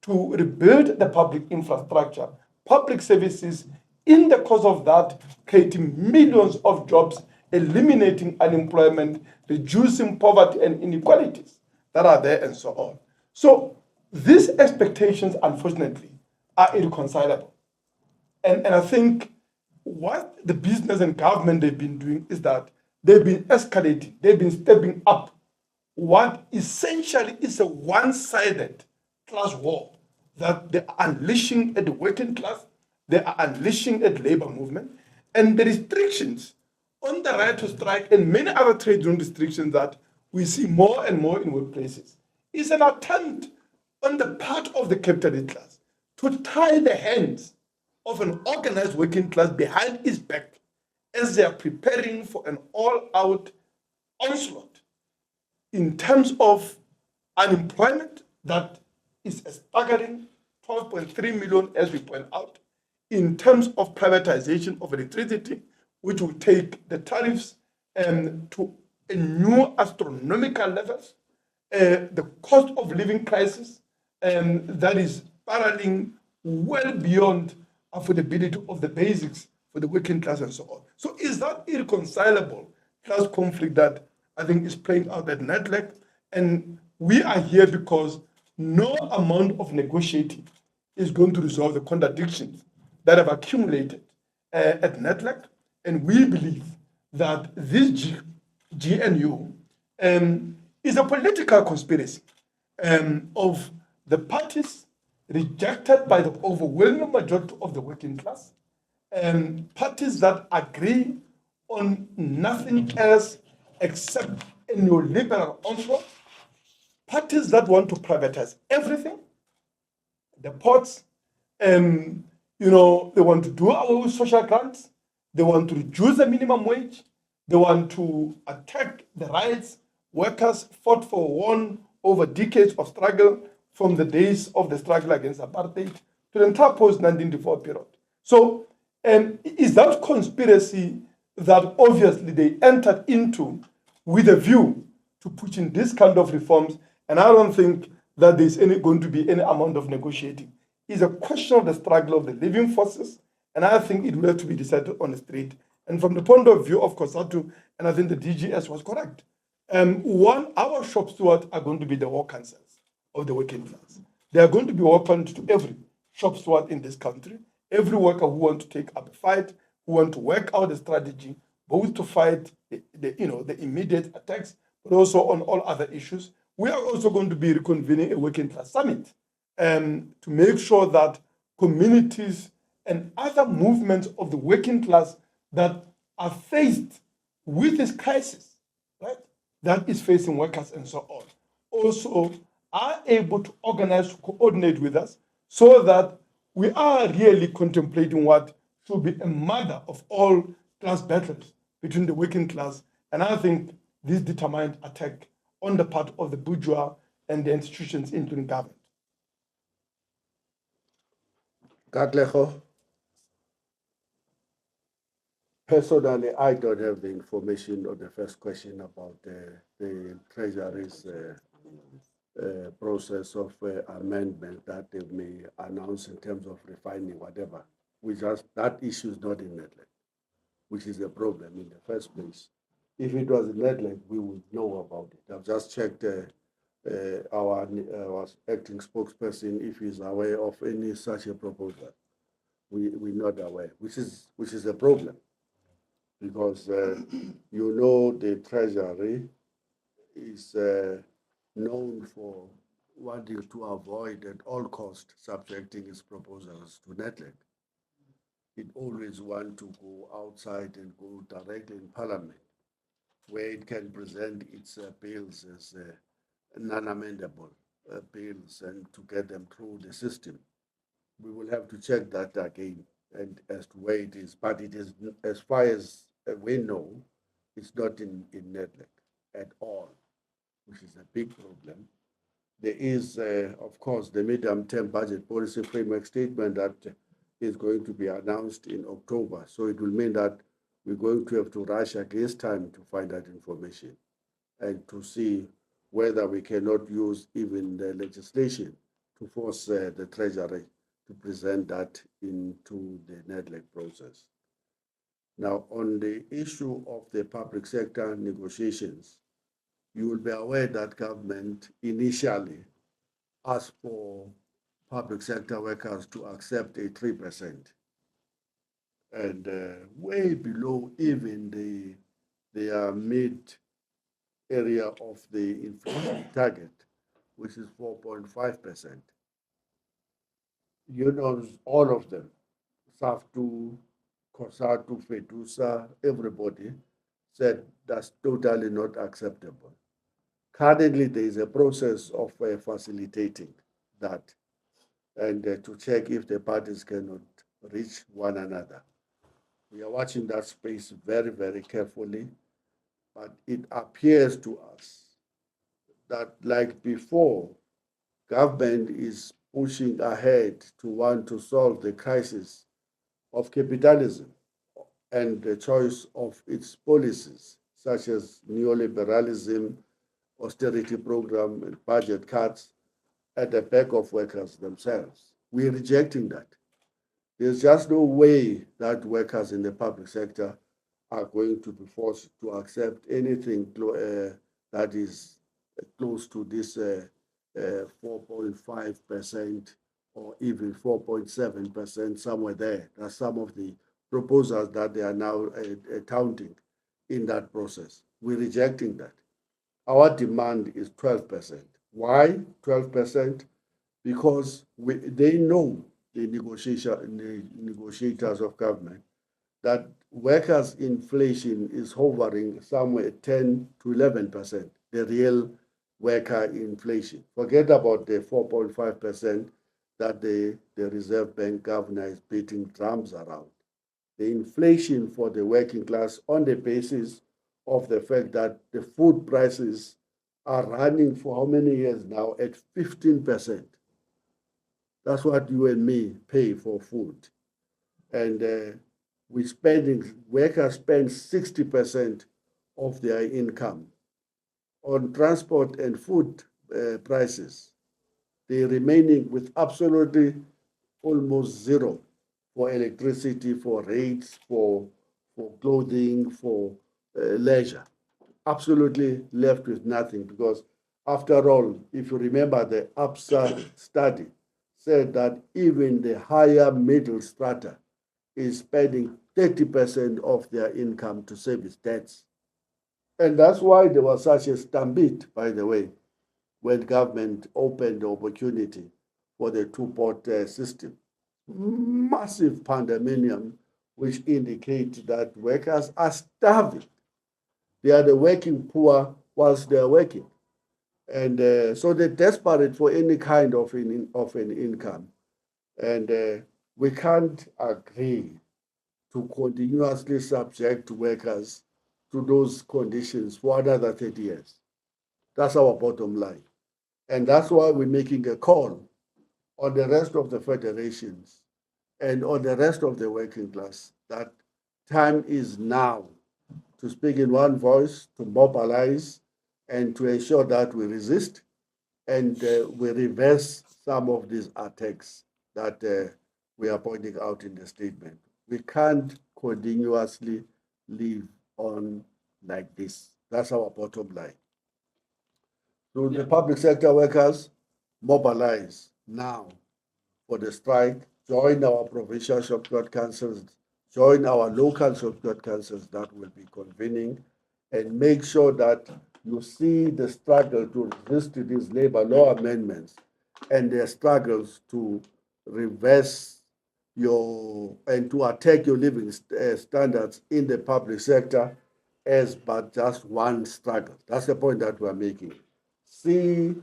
to rebuild the public infrastructure, public services, in the course of that, creating millions of jobs, eliminating unemployment, reducing poverty and inequalities that are there, and so on. So these expectations, unfortunately, are irreconcilable. And I think what the business and government they've been doing is that they've been escalating, they've been stepping up what essentially is a one-sided class war that they are unleashing at the working class, they are unleashing at labor movement, and the restrictions on the right to strike and many other trade union restrictions that we see more and more in workplaces is an attempt on the part of the capitalist class to tie the hands of an organized working class behind its back as they are preparing for an all-out onslaught in terms of unemployment that is a staggering 12.3 million, as we point out, in terms of privatization of electricity, which will take the tariffs to a new astronomical levels, the cost of living crisis that is spiraling well beyond affordability of the basics for the working class and so on. So is that irreconcilable class conflict that I think is playing out at NETLEC? And we are here because no amount of negotiating is going to resolve the contradictions that have accumulated at NETLEC. And we believe that this GNU is a political conspiracy of the parties rejected by the overwhelming majority of the working class, parties that agree on nothing else except a neoliberal onslaught, parties that want to privatize everything, the ports, they want to do away with social grants, they want to reduce the minimum wage, they want to attack the rights workers fought for, won over decades of struggle, from the days of the struggle against apartheid to the entire post-1994 period. So is that conspiracy that obviously they entered into with a view to pushing this kind of reforms, and I don't think that there's going to be any amount of negotiating. It's a question of the struggle of the living forces, and I think it will have to be decided on the street. And from the point of view of COSATU, and I think the DGS was correct, our shop stewards are going to be the war councils of the working class. They are going to be open to every shop steward in this country, every worker who wants to take up a fight, who want to work out a strategy, both to fight the immediate attacks, but also on all other issues. We are also going to be reconvening a working class summit to make sure that communities and other movements of the working class that are faced with this crisis, right, that is facing workers and so on, also are able to organize, to coordinate with us so that we are really contemplating what should be a mother of all class battles between the working class. And I think this determined attack on the part of the bourgeois and the institutions, including government. Katlego. Personally, I don't have the information on the first question about the Treasury's process of amendment that they may announce in terms of refining whatever. That issue is not in Netland, which is a problem in the first place. If it was in Netland, we would know about it. I've just checked our acting spokesperson if he's aware of any such a proposal. We're not aware, which is a problem, because the Treasury is known for wanting to avoid at all costs subjecting its proposals to Netland. It always wants to go outside and go directly in Parliament, where it can present its bills as non-amendable bills and to get them through the system. We will have to check that again and as to where it is, but it is, as far as we know, it's not in Netland at all, which is a big problem. There is, of course, the medium-term budget policy framework statement that is going to be announced in October. So it will mean that we're going to have to rush against time to find that information and to see whether we cannot use even the legislation to force the Treasury to present that into the NEDLEC process. Now, on the issue of the public sector negotiations, you will be aware that government initially asked for public sector workers to accept a 3%, and way below even their mid area of the inflation target, which is 4.5%. Unions, all of them, Saftu, COSATU, FEDUSA, everybody said that's totally not acceptable. Currently, there is a process of facilitating that and to check if the parties cannot reach one another. We are watching that space very, very carefully, but it appears to us that, like before, government is pushing ahead to want to solve the crisis of capitalism and the choice of its policies, such as neoliberalism, austerity program, and budget cuts at the back of workers themselves. We're rejecting that. There's just no way that workers in the public sector are going to be forced to accept anything that is close to this 4.5% or even 4.7%, somewhere there. That's some of the proposals that they are now counting in that process. We're rejecting that. Our demand is 12%. Why 12%? Because they know, the negotiators of government, that workers' inflation is hovering somewhere at 10 to 11%, the real worker inflation. Forget about the 4.5% that the Reserve Bank governor is beating drums around. The inflation for the working class, on the basis of the fact that the food prices are running for how many years now at 15%. That's what you and me pay for food. And workers spend 60% of their income on transport and food prices. They're remaining with absolutely almost zero for electricity, for rates, for clothing, for leisure. Absolutely left with nothing, because after all, if you remember, the APSA study said that even the higher middle strata is spending 30% of their income to service debts. And that's why there was such a stampede, by the way, when government opened the opportunity for the two-pot system. Massive pandemonium, which indicates that workers are starving. They are the working poor whilst they are working. And so they're desperate for any kind of an income. And we can't agree to continuously subject workers to those conditions for another 30 years. That's our bottom line. And that's why we're making a call on the rest of the federations and on the rest of the working class that time is now to speak in one voice, to mobilize, and to ensure that we resist and we reverse some of these attacks that we are pointing out in the statement. We can't continuously live on like this. That's our bottom line. So the public sector workers, mobilize now for the strike, join our provincial shopyard councils, join our local shopyard councils that will be convening, and make sure that you see the struggle to resist these labor law amendments and their struggles to reverse and to attack your living standards in the public sector as but just one struggle. That's the point that we're making. See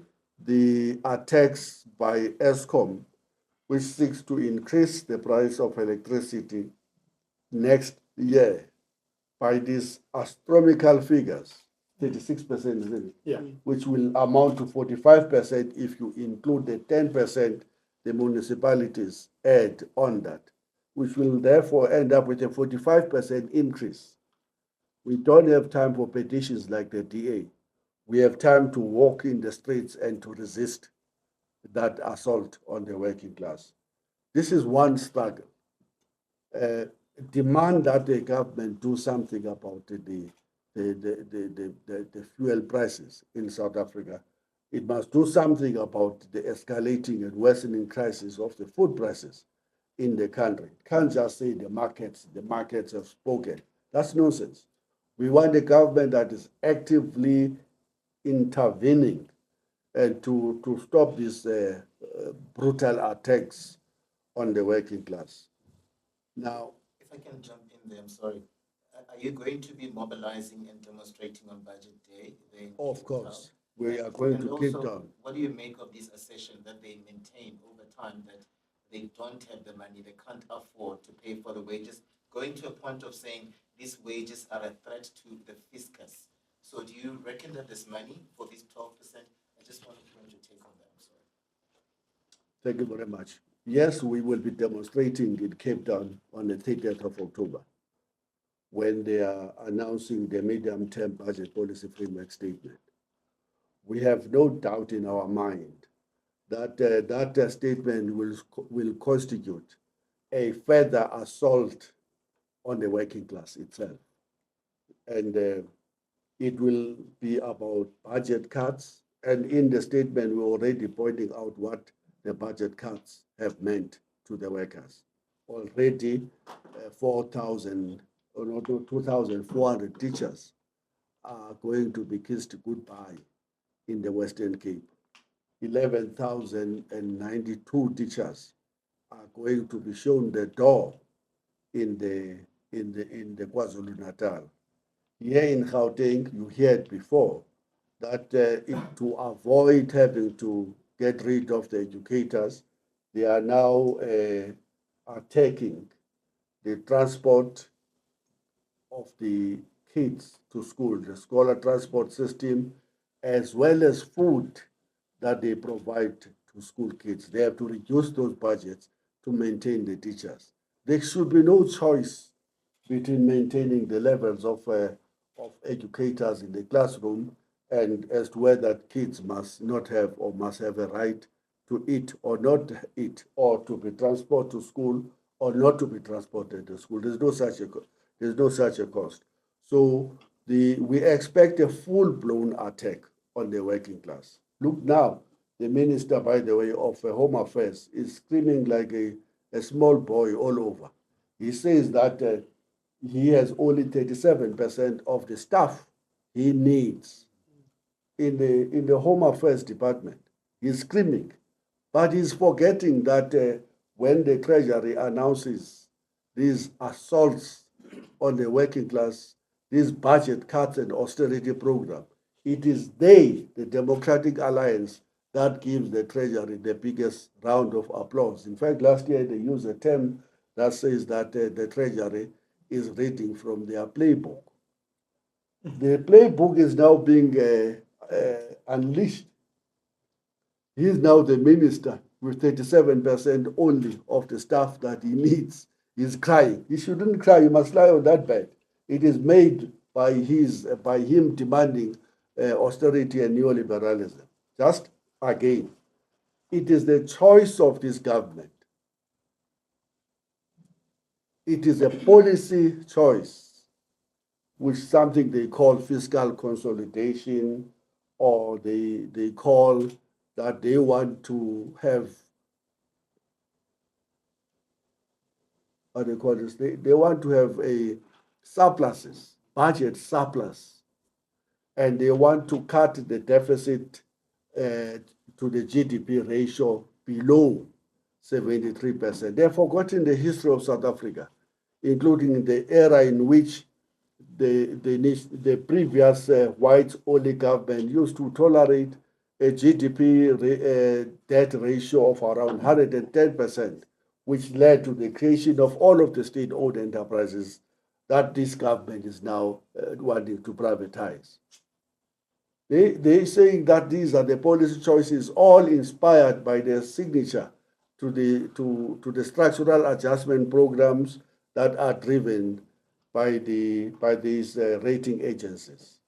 the attacks by ESCOM, which seeks to increase the price of electricity next year by these astronomical figures, 36%, isn't it? Yeah. Which will amount to 45% if you include the 10% the municipalities add on that, which will therefore end up with a 45% increase. We don't have time for petitions like the DA. We have time to walk in the streets and to resist that assault on the working class. This is one struggle. Demand that the government do something about the fuel prices in South Africa. It must do something about the escalating and worsening crisis of the food prices in the country. It can't just say the markets have spoken. That's nonsense. We want a government that is actively intervening and to stop these brutal attacks on the working class. Now, If I can jump in there, I'm sorry. Are you going to be mobilizing and demonstrating on Budget Day? of course, we are going to keep down. What do you make of this assertion that they maintain over time that they don't have the money, they can't afford to pay for the wages, going to a point of saying these wages are a threat to the fiscus? So do you reckon that there's money for this 12%? I just wanted to take on that. I'm sorry. Thank you very much. Yes, we will be demonstrating in Cape Town on the 30th of October when they are announcing the medium-term budget policy framework statement. We have no doubt in our mind that that statement will constitute a further assault on the working class itself. And it will be about budget cuts. And in the statement, we're already pointing out what the budget cuts have meant to the workers. Already 2,400 teachers are going to be kissed goodbye in the Western Cape. 11,092 teachers are going to be shown the door in the KwaZulu-Natal. Here in Gauteng, you heard before that to avoid having to get rid of the educators, they are now attacking the transport of the kids to school, the scholar transport system, as well as food that they provide to school kids. They have to reduce those budgets to maintain the teachers. There should be no choice between maintaining the levels of educators in the classroom and as to whether kids must not have or must have a right to eat or not eat, or to be transported to school or not to be transported to school. There's no such a cost. So we expect a full-blown attack on the working class. Look now, the minister, by the way, of Home Affairs is screaming like a small boy all over. He says that he has only 37% of the staff he needs in the Home Affairs department. He's screaming. But he's forgetting that when the Treasury announces these assaults on the working class, these budget cuts and austerity program, it is they, the Democratic Alliance, that gives the Treasury the biggest round of applause. In fact, last year they used a term that says that the Treasury is reading from their playbook. The playbook is now being unleashed. He is now the minister with 37% only of the staff that he needs. He's crying. He shouldn't cry. He must lie on that bed. It is made by him demanding austerity and neoliberalism. Just again, it is the choice of this government. It is a policy choice, which is something they call fiscal consolidation, or they call that they want to have, what they call this, they want to have a surpluses, budget surplus, and they want to cut the deficit to the GDP ratio below 73%. They've forgotten the history of South Africa, including the era in which the previous white-only government used to tolerate a GDP debt ratio of around 110%, which led to the creation of all of the state-owned enterprises that this government is now wanting to privatize. They're saying that these are the policy choices, all inspired by their signature to the structural adjustment programs that are driven by these rating agencies,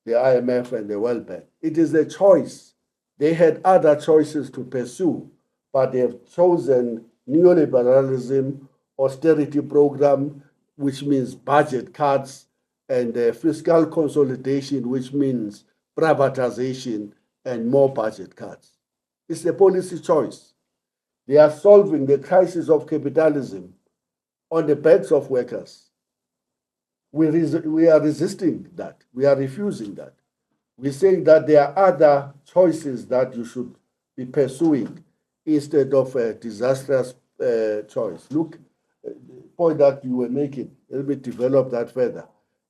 the IMF and the World Bank. It is a choice. They had other choices to pursue, but they have chosen neoliberalism, austerity program, which means budget cuts, and fiscal consolidation, which means privatization and more budget cuts. It's a policy choice. They are solving the crisis of capitalism on the backs of workers. We are resisting that. We are refusing that. We're saying that there are other choices that you should be pursuing instead of a disastrous choice. Look, the point that you were making, let me develop that further.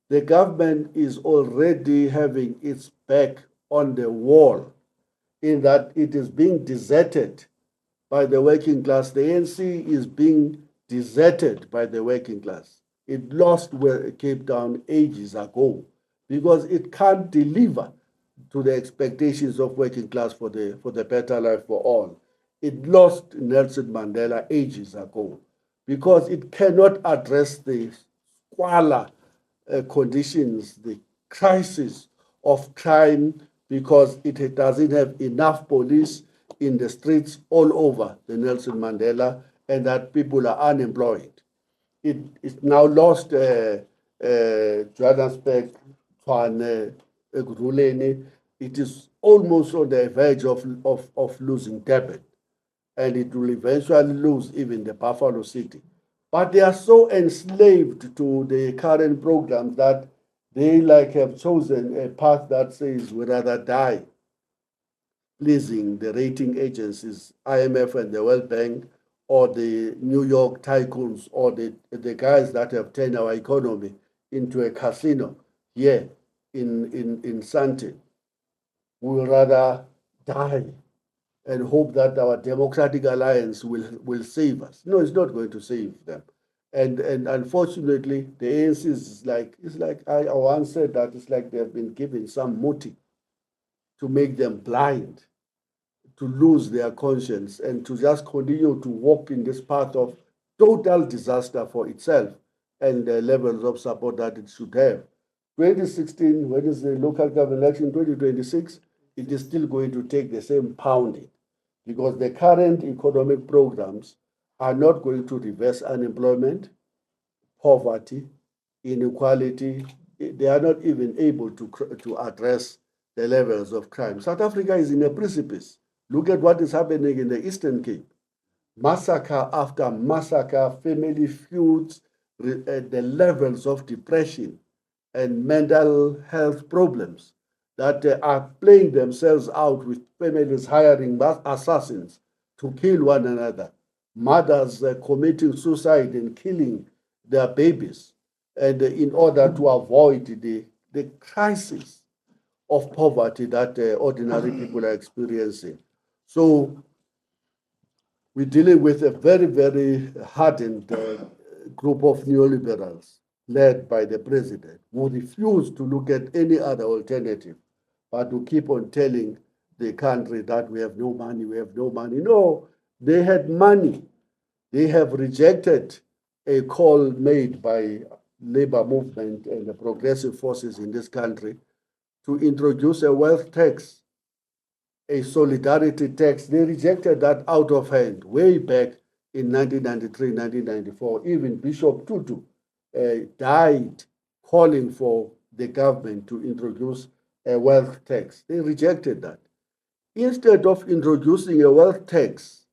The government is already having its back on the wall in that it is being deserted by the working class. The ANC is being deserted by the working class. It lost Cape Town ages ago because it can't deliver to the expectations of working class for the better life for all. It lost Nelson Mandela ages ago because it cannot address the squalor conditions, the crisis of crime, because it doesn't have enough police in the streets all over the Nelson Mandela, and that people are unemployed. It's now lost Johannesburg, Tshwane, Ekurhuleni. It is almost on the verge of losing Durban, and it will eventually lose even the Buffalo City. But they are so enslaved to the current programs that they have chosen a path that says we rather die pleasing the rating agencies, IMF and the World Bank, or the New York tycoons, or the guys that have turned our economy into a casino here in Sandton. We will rather die and hope that our Democratic Alliance will save us. No, it's not going to save them. And unfortunately, the ANC is like I once said that it's like they've been given some muti to make them blind, to lose their conscience, and to just continue to walk in this path of total disaster for itself and the levels of support that it should have. 2016, when is the local government election? 2026, it is still going to take the same pounding because the current economic programs are not going to reverse unemployment, poverty, inequality. They are not even able to address the levels of crime. South Africa is in a precipice. Look at what is happening in the Eastern Cape. Massacre after massacre, family feuds, the levels of depression and mental health problems that are playing themselves out with families hiring assassins to kill one another, mothers committing suicide and killing their babies, and in order to avoid the crisis of poverty that ordinary people are experiencing. So we're dealing with a very, very hardened group of neoliberals led by the president who refuse to look at any other alternative, but to keep on telling the country that we have no money, we have no money. No, they had money. They have rejected a call made by labor movement and the progressive forces in this country to introduce a wealth tax, a solidarity tax. They rejected that out of hand way back in 1993, 1994. Even Bishop Tutu died calling for the government to introduce a wealth tax. They rejected that. Instead of introducing a wealth tax,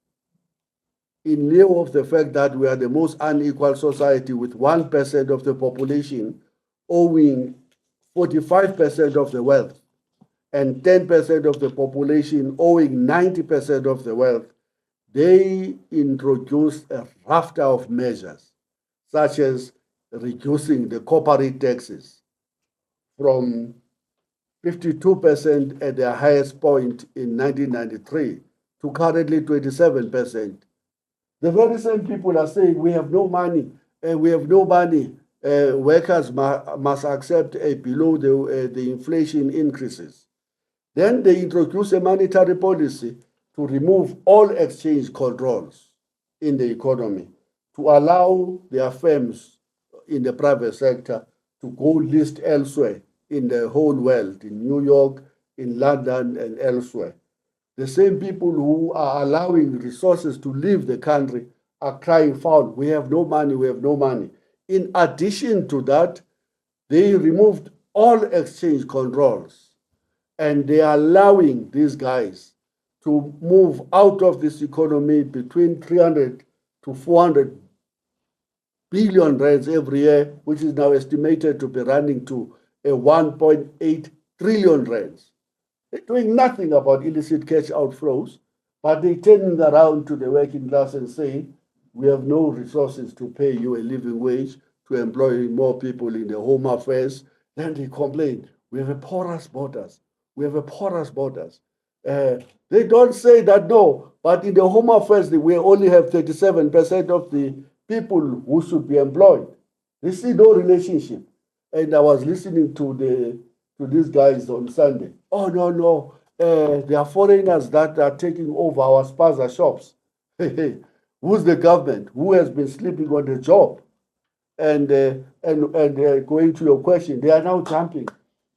in lieu of the fact that we are the most unequal society with 1% of the population owing 45% of the wealth and 10% of the population owing 90% of the wealth, they introduced a raft of measures, such as reducing the corporate taxes from 52% at their highest point in 1993 to currently 27%. The very same people are saying we have no money, we have no money. Workers must accept below the inflation increases. Then they introduce a monetary policy to remove all exchange controls in the economy, to allow their firms in the private sector to go list elsewhere in the whole world, in New York, in London, and elsewhere. The same people who are allowing resources to leave the country are crying foul. We have no money, we have no money. In addition to that, they removed all exchange controls and they are allowing these guys to move out of this economy between 300 to 400 billion rands every year, which is now estimated to be running to a 1.8 trillion rands. They're doing nothing about illicit cash outflows, but they're turning around to the working class and saying, we have no resources to pay you a living wage, to employ more people in the home affairs. Then they complain, we have a porous borders. We have a porous borders. They don't say that, no, but in the home affairs, we only have 37% of the people who should be employed. They see no relationship. And I was listening to these guys on Sunday. Oh, no, there are foreigners that are taking over our spaza shops. Who's the government? Who has been sleeping on the job? And going to your question, they are now jumping.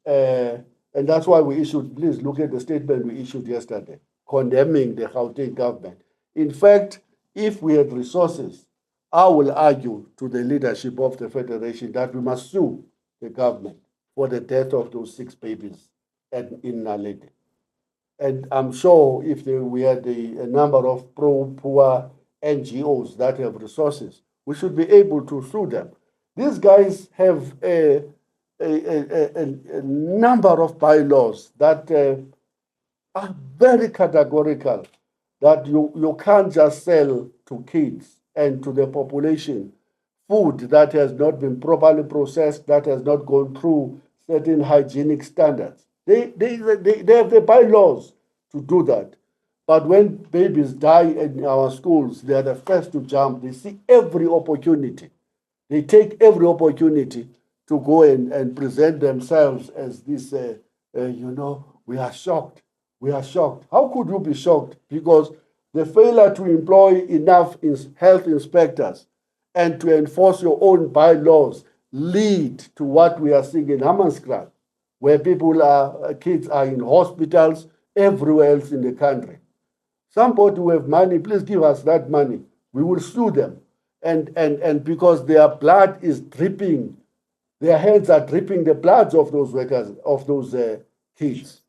And that's why we issued, please look at the statement we issued yesterday, condemning the Gauteng government. In fact, if we had resources, I will argue to the leadership of the Federation that we must sue the government for the death of those 6 babies in Naledi. And I'm sure if we had a number of pro-poor NGOs that have resources, we should be able to sue them. These guys have a number of bylaws that are very categorical, that you can't just sell to kids and to the population food that has not been properly processed, that has not gone through certain hygienic standards. They have the bylaws to do that. But when babies die in our schools, they are the first to jump. They see every opportunity. They take every opportunity to go and present themselves as this, we are shocked. We are shocked. How could you be shocked? Because the failure to employ enough health inspectors and to enforce your own bylaws lead to what we are seeing in Hammanskraal, where kids are in hospitals everywhere else in the country. Somebody who have money, please give us that money. We will sue them. And because their blood is dripping, their hands are dripping the bloods of those workers, of those kids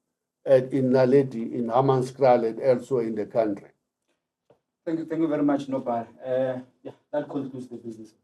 in Naledi, in Hammanskraal, and elsewhere in the country. Thank you very much, Nopa. That concludes the business.